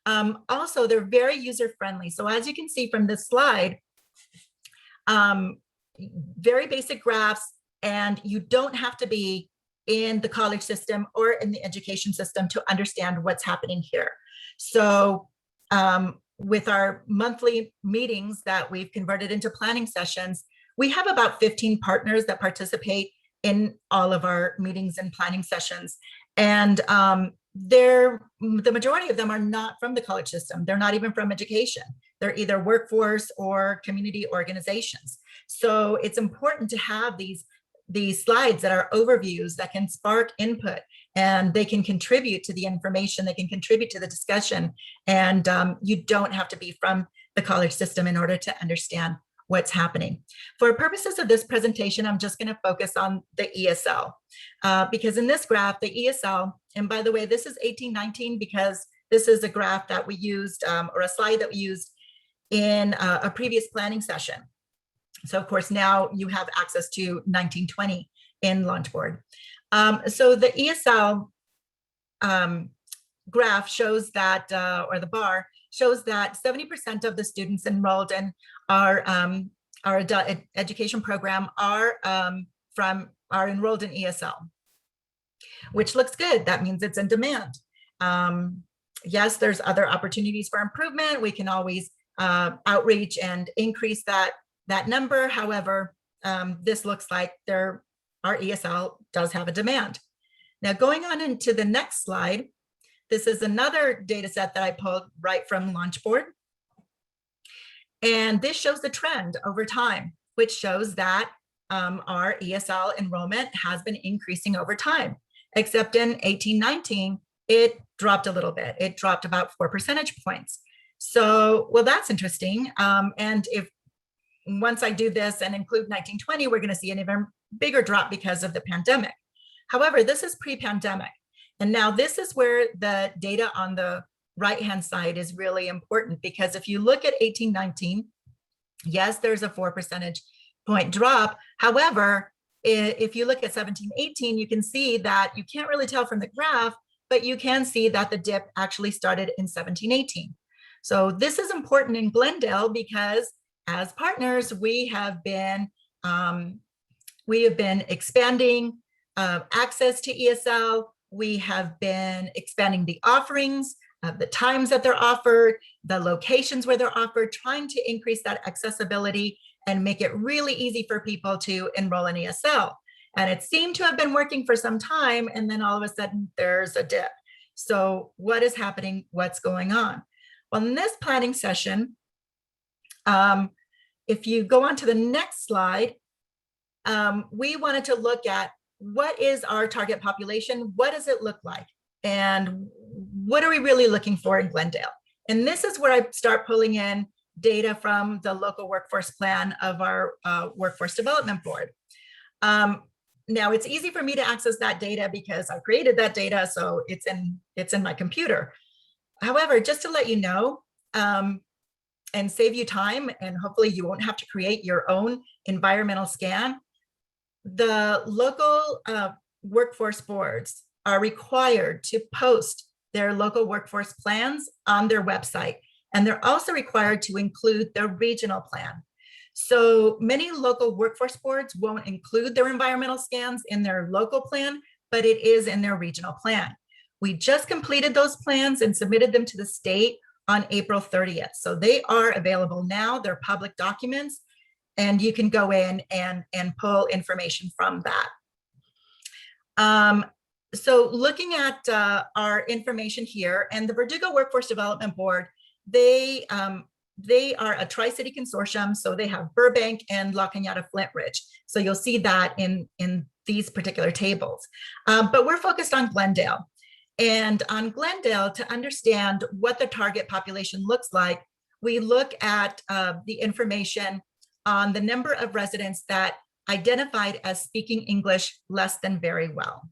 Also, they're very user-friendly. So as you can see from this slide, very basic graphs, and you don't have to be in the college system or in the education system to understand what's happening here. So with our monthly meetings that we've converted into planning sessions, we have about 15 partners that participate in all of our meetings and planning sessions. And the majority of them are not from the college system. They're not even from education. They're either workforce or community organizations. So it's important to have these slides that are overviews that can spark input, and they can contribute to the information, they can contribute to the discussion. And you don't have to be from the college system in order to understand what's happening. For purposes of this presentation, I'm just going to focus on the ESL because in this graph, the ESL, and by the way, this is 1819 because this is a graph that we used or a slide that we used in a previous planning session. So of course, now you have access to 1920 in Launchboard. So the ESL graph shows that, or the bar shows that 70% of the students enrolled in our adult education program are enrolled in ESL, which looks good. That means it's in demand. Yes, there's other opportunities for improvement. We can always outreach and increase that number. However, this looks like our ESL does have a demand. Now going on into the next slide, this is another data set that I pulled right from Launchboard. And this shows the trend over time, which shows that our ESL enrollment has been increasing over time, except in 1819, it dropped a little bit. It dropped about 4 percentage points. So, well, that's interesting. And if once I do this and include 1920, we're going to see an even bigger drop because of the pandemic. However, this is pre-pandemic. And now this is where the data on the right-hand side is really important, because if you look at 1819, yes, there's a 4 percentage point drop. However, If you look at 17-18, you can see that you can't really tell from the graph, but you can see that the dip actually started in 17-18. So this is important in Glendale because as partners, we have been expanding access to ESL. We have been expanding the offerings, the times that they're offered, the locations where they're offered, trying to increase that accessibility and make it really easy for people to enroll in ESL. And it seemed to have been working for some time, and then all of a sudden there's a dip. So what is happening? What's going on? Well, in this planning session, if you go on to the next slide, we wanted to look at what is our target population? What does it look like? And what are we really looking for in Glendale? And this is where I start pulling in data from the local workforce plan of our workforce development board. Now it's easy for me to access that data because I created that data, so it's in my computer. However, just to let you know, and save you time, and hopefully you won't have to create your own environmental scan, the local workforce boards are required to post their local workforce plans on their website. And they're also required to include the regional plan. So many local workforce boards won't include their environmental scans in their local plan, but it is in their regional plan. We just completed those plans and submitted them to the state on April 30th. So they are available now. They're public documents, and you can go in and pull information from that. So looking at our information here, and the Verdugo Workforce Development Board, they are a Tri-City Consortium, so they have Burbank and La Cañada Flint Ridge. So you'll see that in these particular tables. But we're focused on Glendale. And on Glendale, to understand what the target population looks like, we look at the information on the number of residents that identified as speaking English less than very well.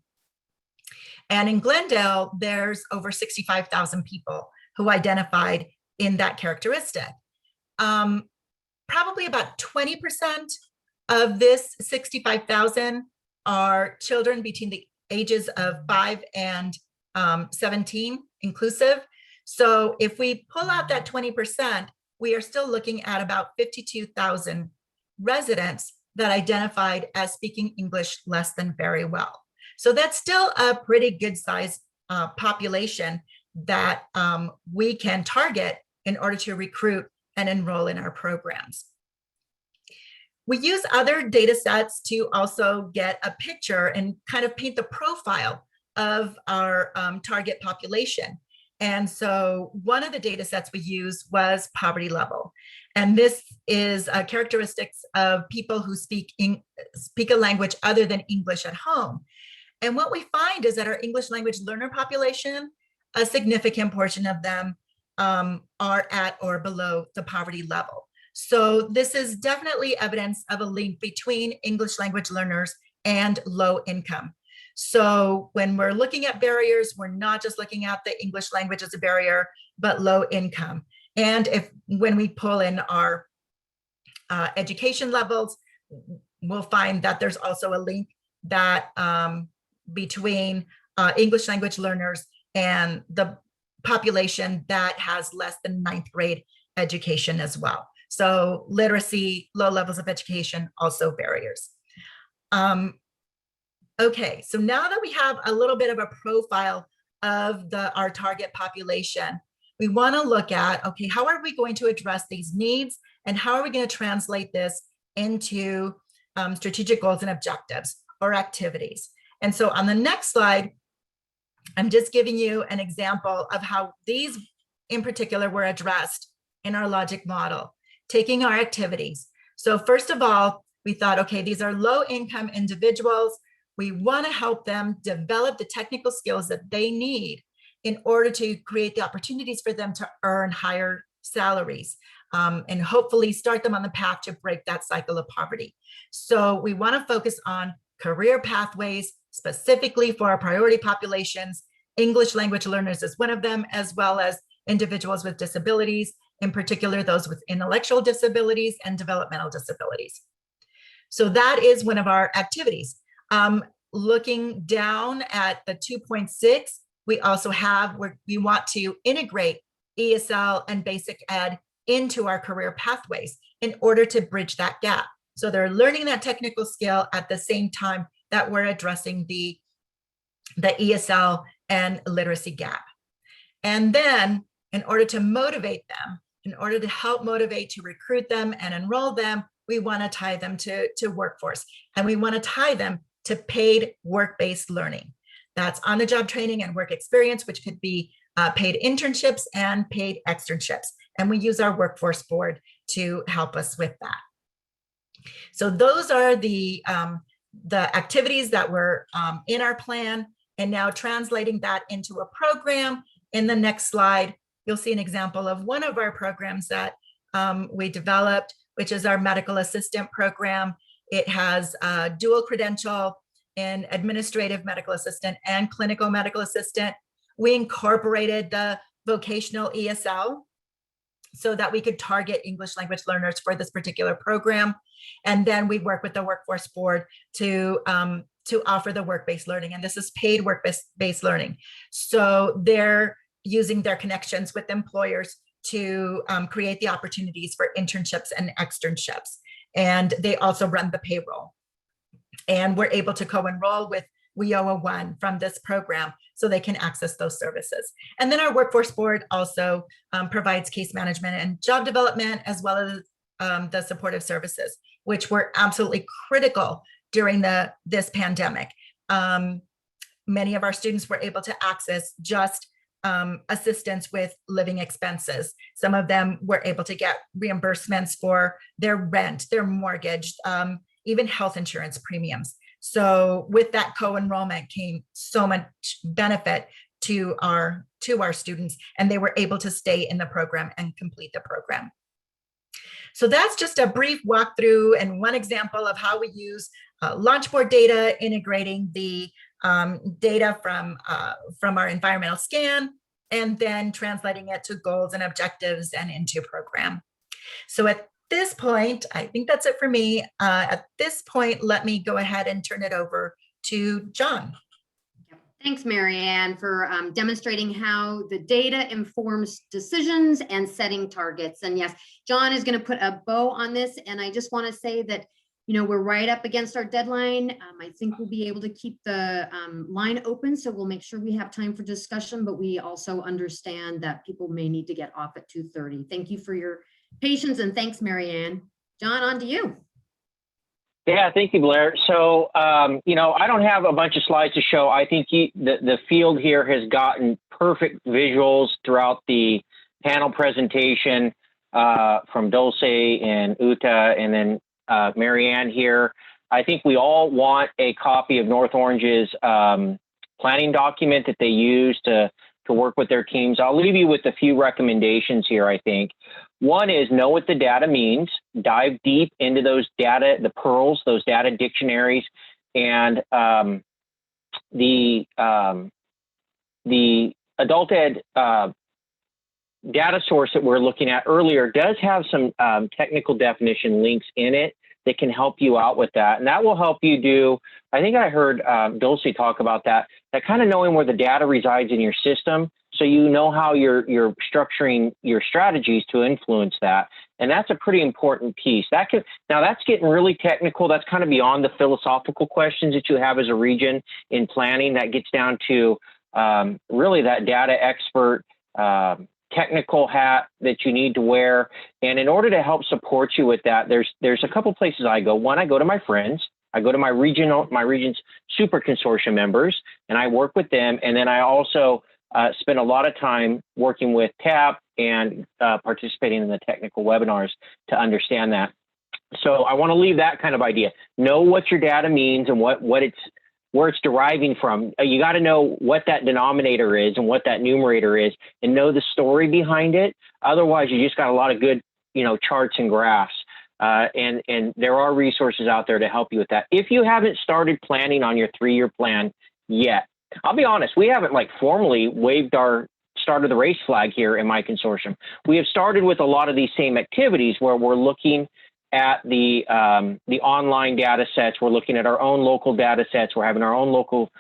And in Glendale, there's over 65,000 people who identified in that characteristic. Probably about 20% of this 65,000 are children between the ages of 5 and 17 inclusive. So if we pull out that 20%, we are still looking at about 52,000 residents that identified as speaking English less than very well. So that's still a pretty good size population that we can target in order to recruit and enroll in our programs. We use other data sets to also get a picture and kind of paint the profile of our target population. And so one of the data sets we used was poverty level. And this is characteristics of people who speak a language other than English at home. And what we find is that our English language learner population, a significant portion of them are at or below the poverty level. So this is definitely evidence of a link between English language learners and low income. So when we're looking at barriers, we're not just looking at the English language as a barrier, but low income. And when we pull in our education levels, we'll find that there's also a link that between English language learners and the population that has less than 9th grade education as well. So literacy, low levels of education, also barriers. Okay, so now that we have a little bit of a profile of our target population, we want to look at, okay, how are we going to address these needs, and how are we going to translate this into strategic goals and objectives or activities? And so on the next slide, I'm just giving you an example of how these in particular were addressed in our logic model, taking our activities. So first of all, we thought, okay, these are low income individuals. We want to help them develop the technical skills that they need in order to create the opportunities for them to earn higher salaries and hopefully start them on the path to break that cycle of poverty. So we want to focus on career pathways specifically for our priority populations. English language learners is one of them, as well as individuals with disabilities, in particular those with intellectual disabilities and developmental disabilities. So that is one of our activities. Looking down at the 2.6, we also have where we want to integrate ESL and basic ed into our career pathways in order to bridge that gap. So they're learning that technical skill at the same time that we're addressing the ESL and literacy gap. And then in order to motivate them, in order to help motivate, to recruit them and enroll them, we want to tie them to workforce, and we want to tie them to paid work-based learning. That's on-the-job training and work experience, which could be paid internships and paid externships. And we use our workforce board to help us with that. So those are the activities that were in our plan, and now translating that into a program. In the next slide, you'll see an example of one of our programs that we developed, which is our medical assistant program. It has a dual credential in administrative medical assistant and clinical medical assistant. We incorporated the vocational ESL so that we could target English language learners for this particular program. And then we work with the workforce board to offer the work-based learning. And this is paid work-based learning. So they're using their connections with employers to create the opportunities for internships and externships. And they also run the payroll. And we're able to co-enroll with WIOA 1 from this program so they can access those services. And then our workforce board also provides case management and job development, as well as the supportive services, which were absolutely critical during this pandemic. Many of our students were able to access just assistance with living expenses. Some of them were able to get reimbursements for their rent, their mortgage, even health insurance premiums. So with that co-enrollment came so much benefit to our students, and they were able to stay in the program and complete the program. So that's just a brief walkthrough and one example of how we use Launchboard data, integrating the data from our environmental scan, and then translating it to goals and objectives and into program. So at this point, I think that's it for me. At this point, let me go ahead and turn it over to John.
Thanks, Marianne, for demonstrating how the data informs decisions and setting targets. And yes, John is going to put a bow on this. And I just want to say that, you know, we're right up against our deadline. I think we'll be able to keep the line open, so we'll make sure we have time for discussion, but we also understand that people may need to get off at 2:30. Thank you for your patience, and thanks, Marianne. John, on to you.
Yeah, thank you, Blair. So, you know, I don't have a bunch of slides to show. I think the field here has gotten perfect visuals throughout the panel presentation from Dulce and Uta, and then Marianne here. I think we all want a copy of North Orange's planning document that they use to work with their teams. I'll leave you with a few recommendations here, I think. One is know what the data means, dive deep into those data, the pearls, those data dictionaries, and the adult ed data source that we're looking at earlier does have some technical definition links in it that can help you out with that. And that will help you do, I think I heard Dulce talk about that kind of knowing where the data resides in your system, so you know how you're structuring your strategies to influence that. And that's a pretty important piece. Now that's getting really technical. That's kind of beyond the philosophical questions that you have as a region in planning. That gets down to really that data expert technical hat that you need to wear. And in order to help support you with that, there's a couple places I go. One, I go to my friends. I go to my region's super consortium members, and I work with them. And then I also spend a lot of time working with CAEP and participating in the technical webinars to understand that. So I want to leave that kind of idea. Know what your data means and where it's deriving from. You got to know what that denominator is and what that numerator is, and know the story behind it. Otherwise, you just got a lot of good, you know, charts and graphs. And there are resources out there to help you with that. If you haven't started planning on your 3-year plan yet, I'll be honest, we haven't like formally waved our start of the race flag here in my consortium. We have started with a lot of these same activities where we're looking at the online data sets. We're looking at our own local data sets. We're having our own local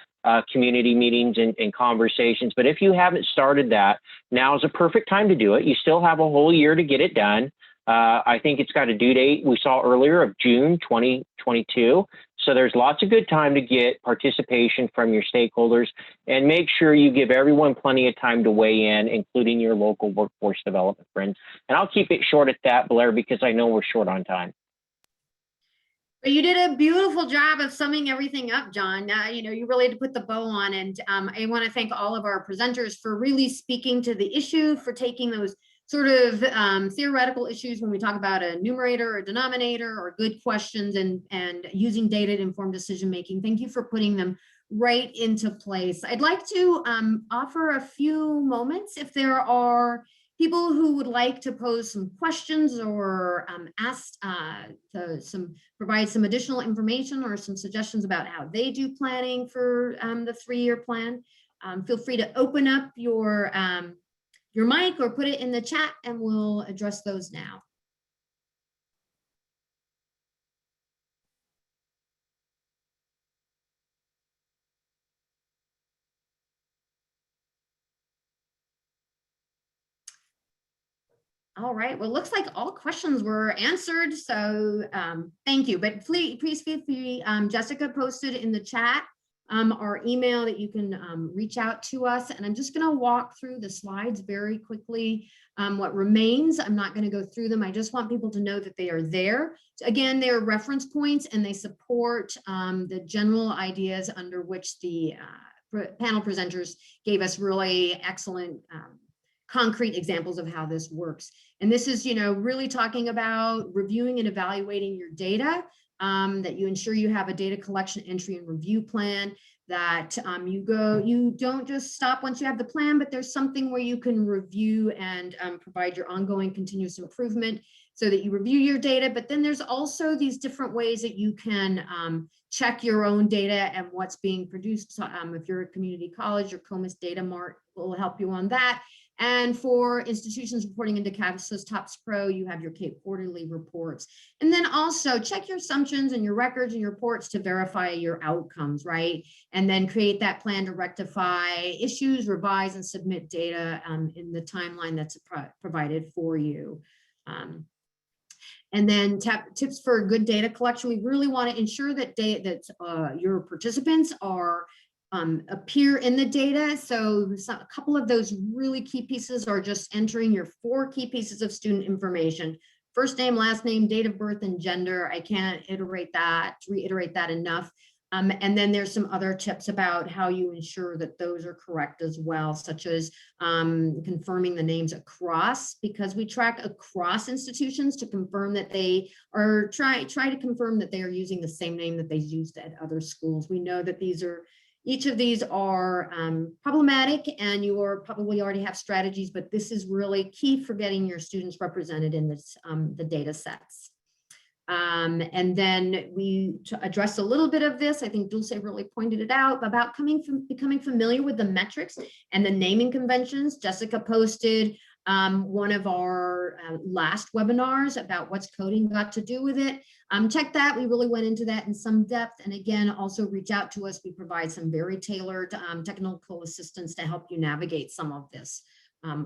community meetings and conversations. But if you haven't started that, now is a perfect time to do it. You still have a whole year to get it done. I think it's got a due date we saw earlier of June 2022. So there's lots of good time to get participation from your stakeholders, and make sure you give everyone plenty of time to weigh in, including your local workforce development friends. And I'll keep it short at that, Blair, because I know we're short on time.
But you did a beautiful job of summing everything up, John. You really had to put the bow on. And I want to thank all of our presenters for really speaking to the issue, for taking those sort of theoretical issues when we talk about a numerator or denominator or good questions, and using data to inform decision making. Thank you for putting them right into place. I'd like to offer a few moments if there are people who would like to pose some questions or provide some additional information or some suggestions about how they do planning for the 3-year plan. Feel free to open up your mic or put it in the chat, and we'll address those now. All right, well, looks like all questions were answered, so thank you. But please feel free, Jessica posted in the chat our email that you can reach out to us. And I'm just going to walk through the slides very quickly. What remains, I'm not going to go through them. I just want people to know that they are there. Again, they are reference points, and they support the general ideas under which the panel presenters gave us really excellent concrete examples of how this works. And this is, really talking about reviewing and evaluating your data, that you ensure you have a data collection, entry, and review plan, that you don't just stop once you have the plan, but there's something where you can review and provide your ongoing continuous improvement so that you review your data. But then there's also these different ways that you can check your own data and what's being produced. If you're a community college, your COMIS Data Mart will help you on that. And for institutions reporting into CAPSA's TOPS Pro, you have your CAEP quarterly reports. And then also check your assumptions and your records and your reports to verify your outcomes, right? And then create that plan to rectify issues, revise, and submit data in the timeline that's provided for you. And then tips for good data collection. We really want to ensure that your participants are appear in the data. So a couple of those really key pieces are just entering your 4 key pieces of student information: first name, last name, date of birth, and gender. I can't reiterate that enough. And then there's some other tips about how you ensure that those are correct as well, such as confirming the names across, because we track across institutions to confirm that they are try to confirm that they are using the same name that they used at other schools. We know that each of these are problematic, and you probably already have strategies, but this is really key for getting your students represented in this, the data sets. And then we addressed a little bit of this. I think Dulce really pointed it out about becoming familiar with the metrics and the naming conventions. Jessica posted one of our last webinars about what's coding got to do with it. Check that. We really went into that in some depth. And again, also reach out to us. We provide some very tailored technical assistance to help you navigate some of this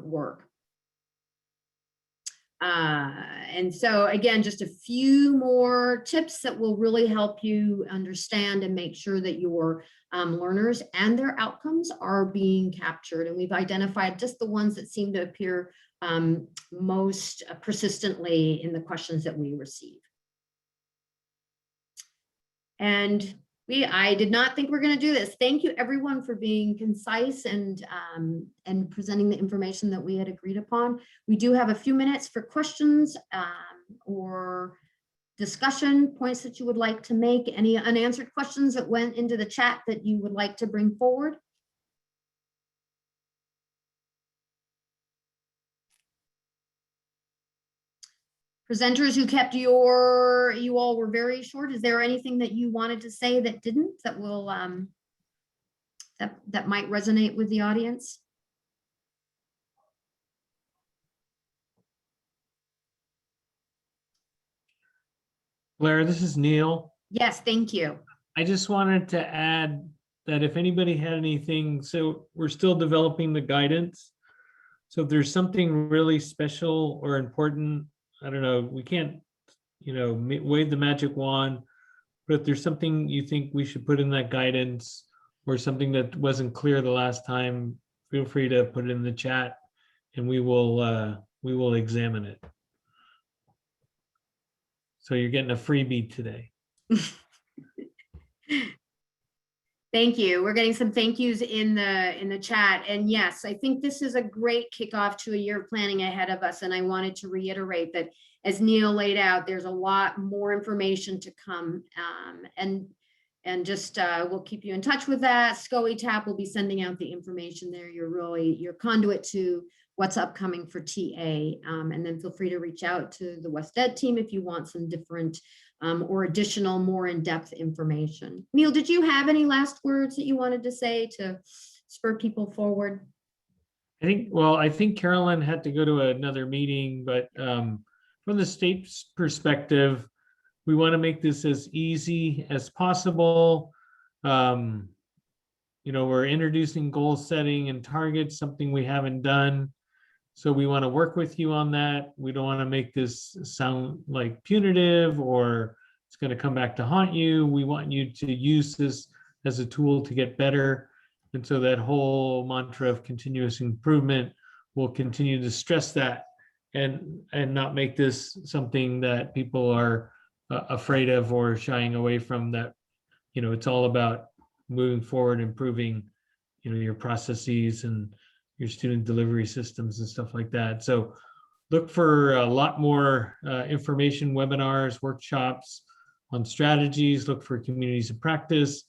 work. And so again, just a few more tips that will really help you understand and make sure that your learners and their outcomes are being captured. And we've identified just the ones that seem to appear most persistently in the questions that we receive. And I did not think we're going to do this. Thank you everyone for being concise and presenting the information that we had agreed upon. We do have a few minutes for questions or discussion points that you would like to make. Any unanswered questions that went into the chat that you would like to bring forward? Presenters who kept you all were very short. Is there anything that you wanted to say that didn't, that will that might resonate with the audience?
Blair, this is Neil.
Yes, thank you.
I just wanted to add that if anybody had anything, so we're still developing the guidance. So if there's something really special or important, I don't know, we can't, wave the magic wand, but if there's something you think we should put in that guidance or something that wasn't clear the last time, feel free to put it in the chat and we will examine it. So you're getting a freebie today.
Thank you. We're getting some thank yous in the chat. And yes, I think this is a great kickoff to a year of planning ahead of us. And I wanted to reiterate that as Neil laid out, there's a lot more information to come. And just we'll keep you in touch with that. CAEP will be sending out the information there. You're really your conduit to what's upcoming for TA. And then feel free to reach out to the West Ed team if you want some different or additional, more in-depth information. Neil, did you have any last words that you wanted to say to spur people forward?
I think Carolyn had to go to another meeting, but from the state's perspective, we want to make this as easy as possible. We're introducing goal setting and targets, something we haven't done. So we want to work with you on that. We don't want to make this sound like punitive or it's going to come back to haunt you. We want you to use this as a tool to get better. And so that whole mantra of continuous improvement will continue to stress that and not make this something that people are afraid of or shying away from. That, it's all about moving forward, improving, your processes and your student delivery systems and stuff like that. So look for a lot more information, webinars, workshops on strategies. Look for communities of practice.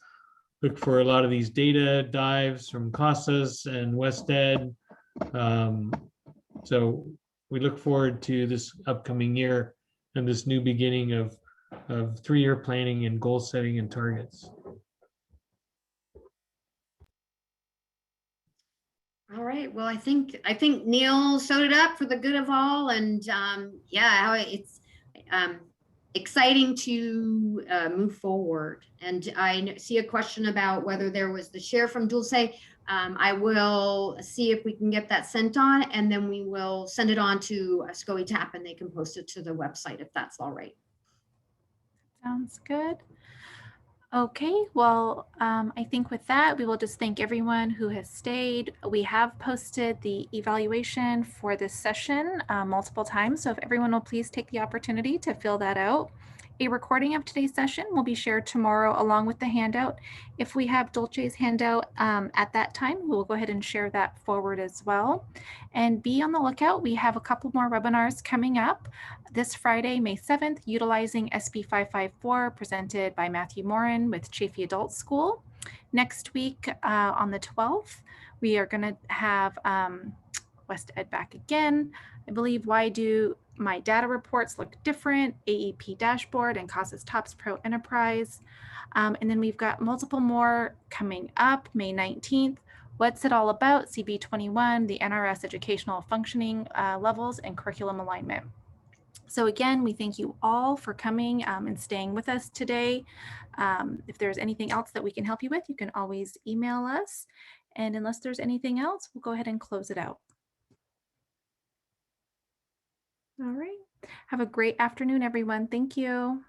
Look for a lot of these data dives from CASAS and West Ed. So we look forward to this upcoming year and this new beginning of 3-year planning and goal setting and targets.
All right. Well, I think Neil sewed it up for the good of all, and it's exciting to move forward. And I see a question about whether there was the share from Dulce. I will see if we can get that sent on, and then we will send it on to CAEP, and they can post it to the website if that's all right.
Sounds good. Okay, well, I think with that, we will just thank everyone who has stayed. We have posted the evaluation for this session multiple times, so if everyone will please take the opportunity to fill that out. A recording of today's session will be shared tomorrow along with the handout. If we have Dulce's handout at that time, we'll go ahead and share that forward as well. And be on the lookout. We have a couple more webinars coming up. This Friday, May 7th, utilizing SB 554, presented by Matthew Morin with Chaffee Adult School. Next week on the 12th, we are going to have West Ed back again. I believe, why do my data reports look different? AEP dashboard and CASAS TOPS Pro Enterprise. And then we've got multiple more coming up. May 19th, what's it all about? CB21, the NRS educational functioning levels and curriculum alignment. So again, we thank you all for coming and staying with us today. If there's anything else that we can help you with, you can always email us. And unless there's anything else, we'll go ahead and close it out. All right. Have a great afternoon, everyone. Thank you.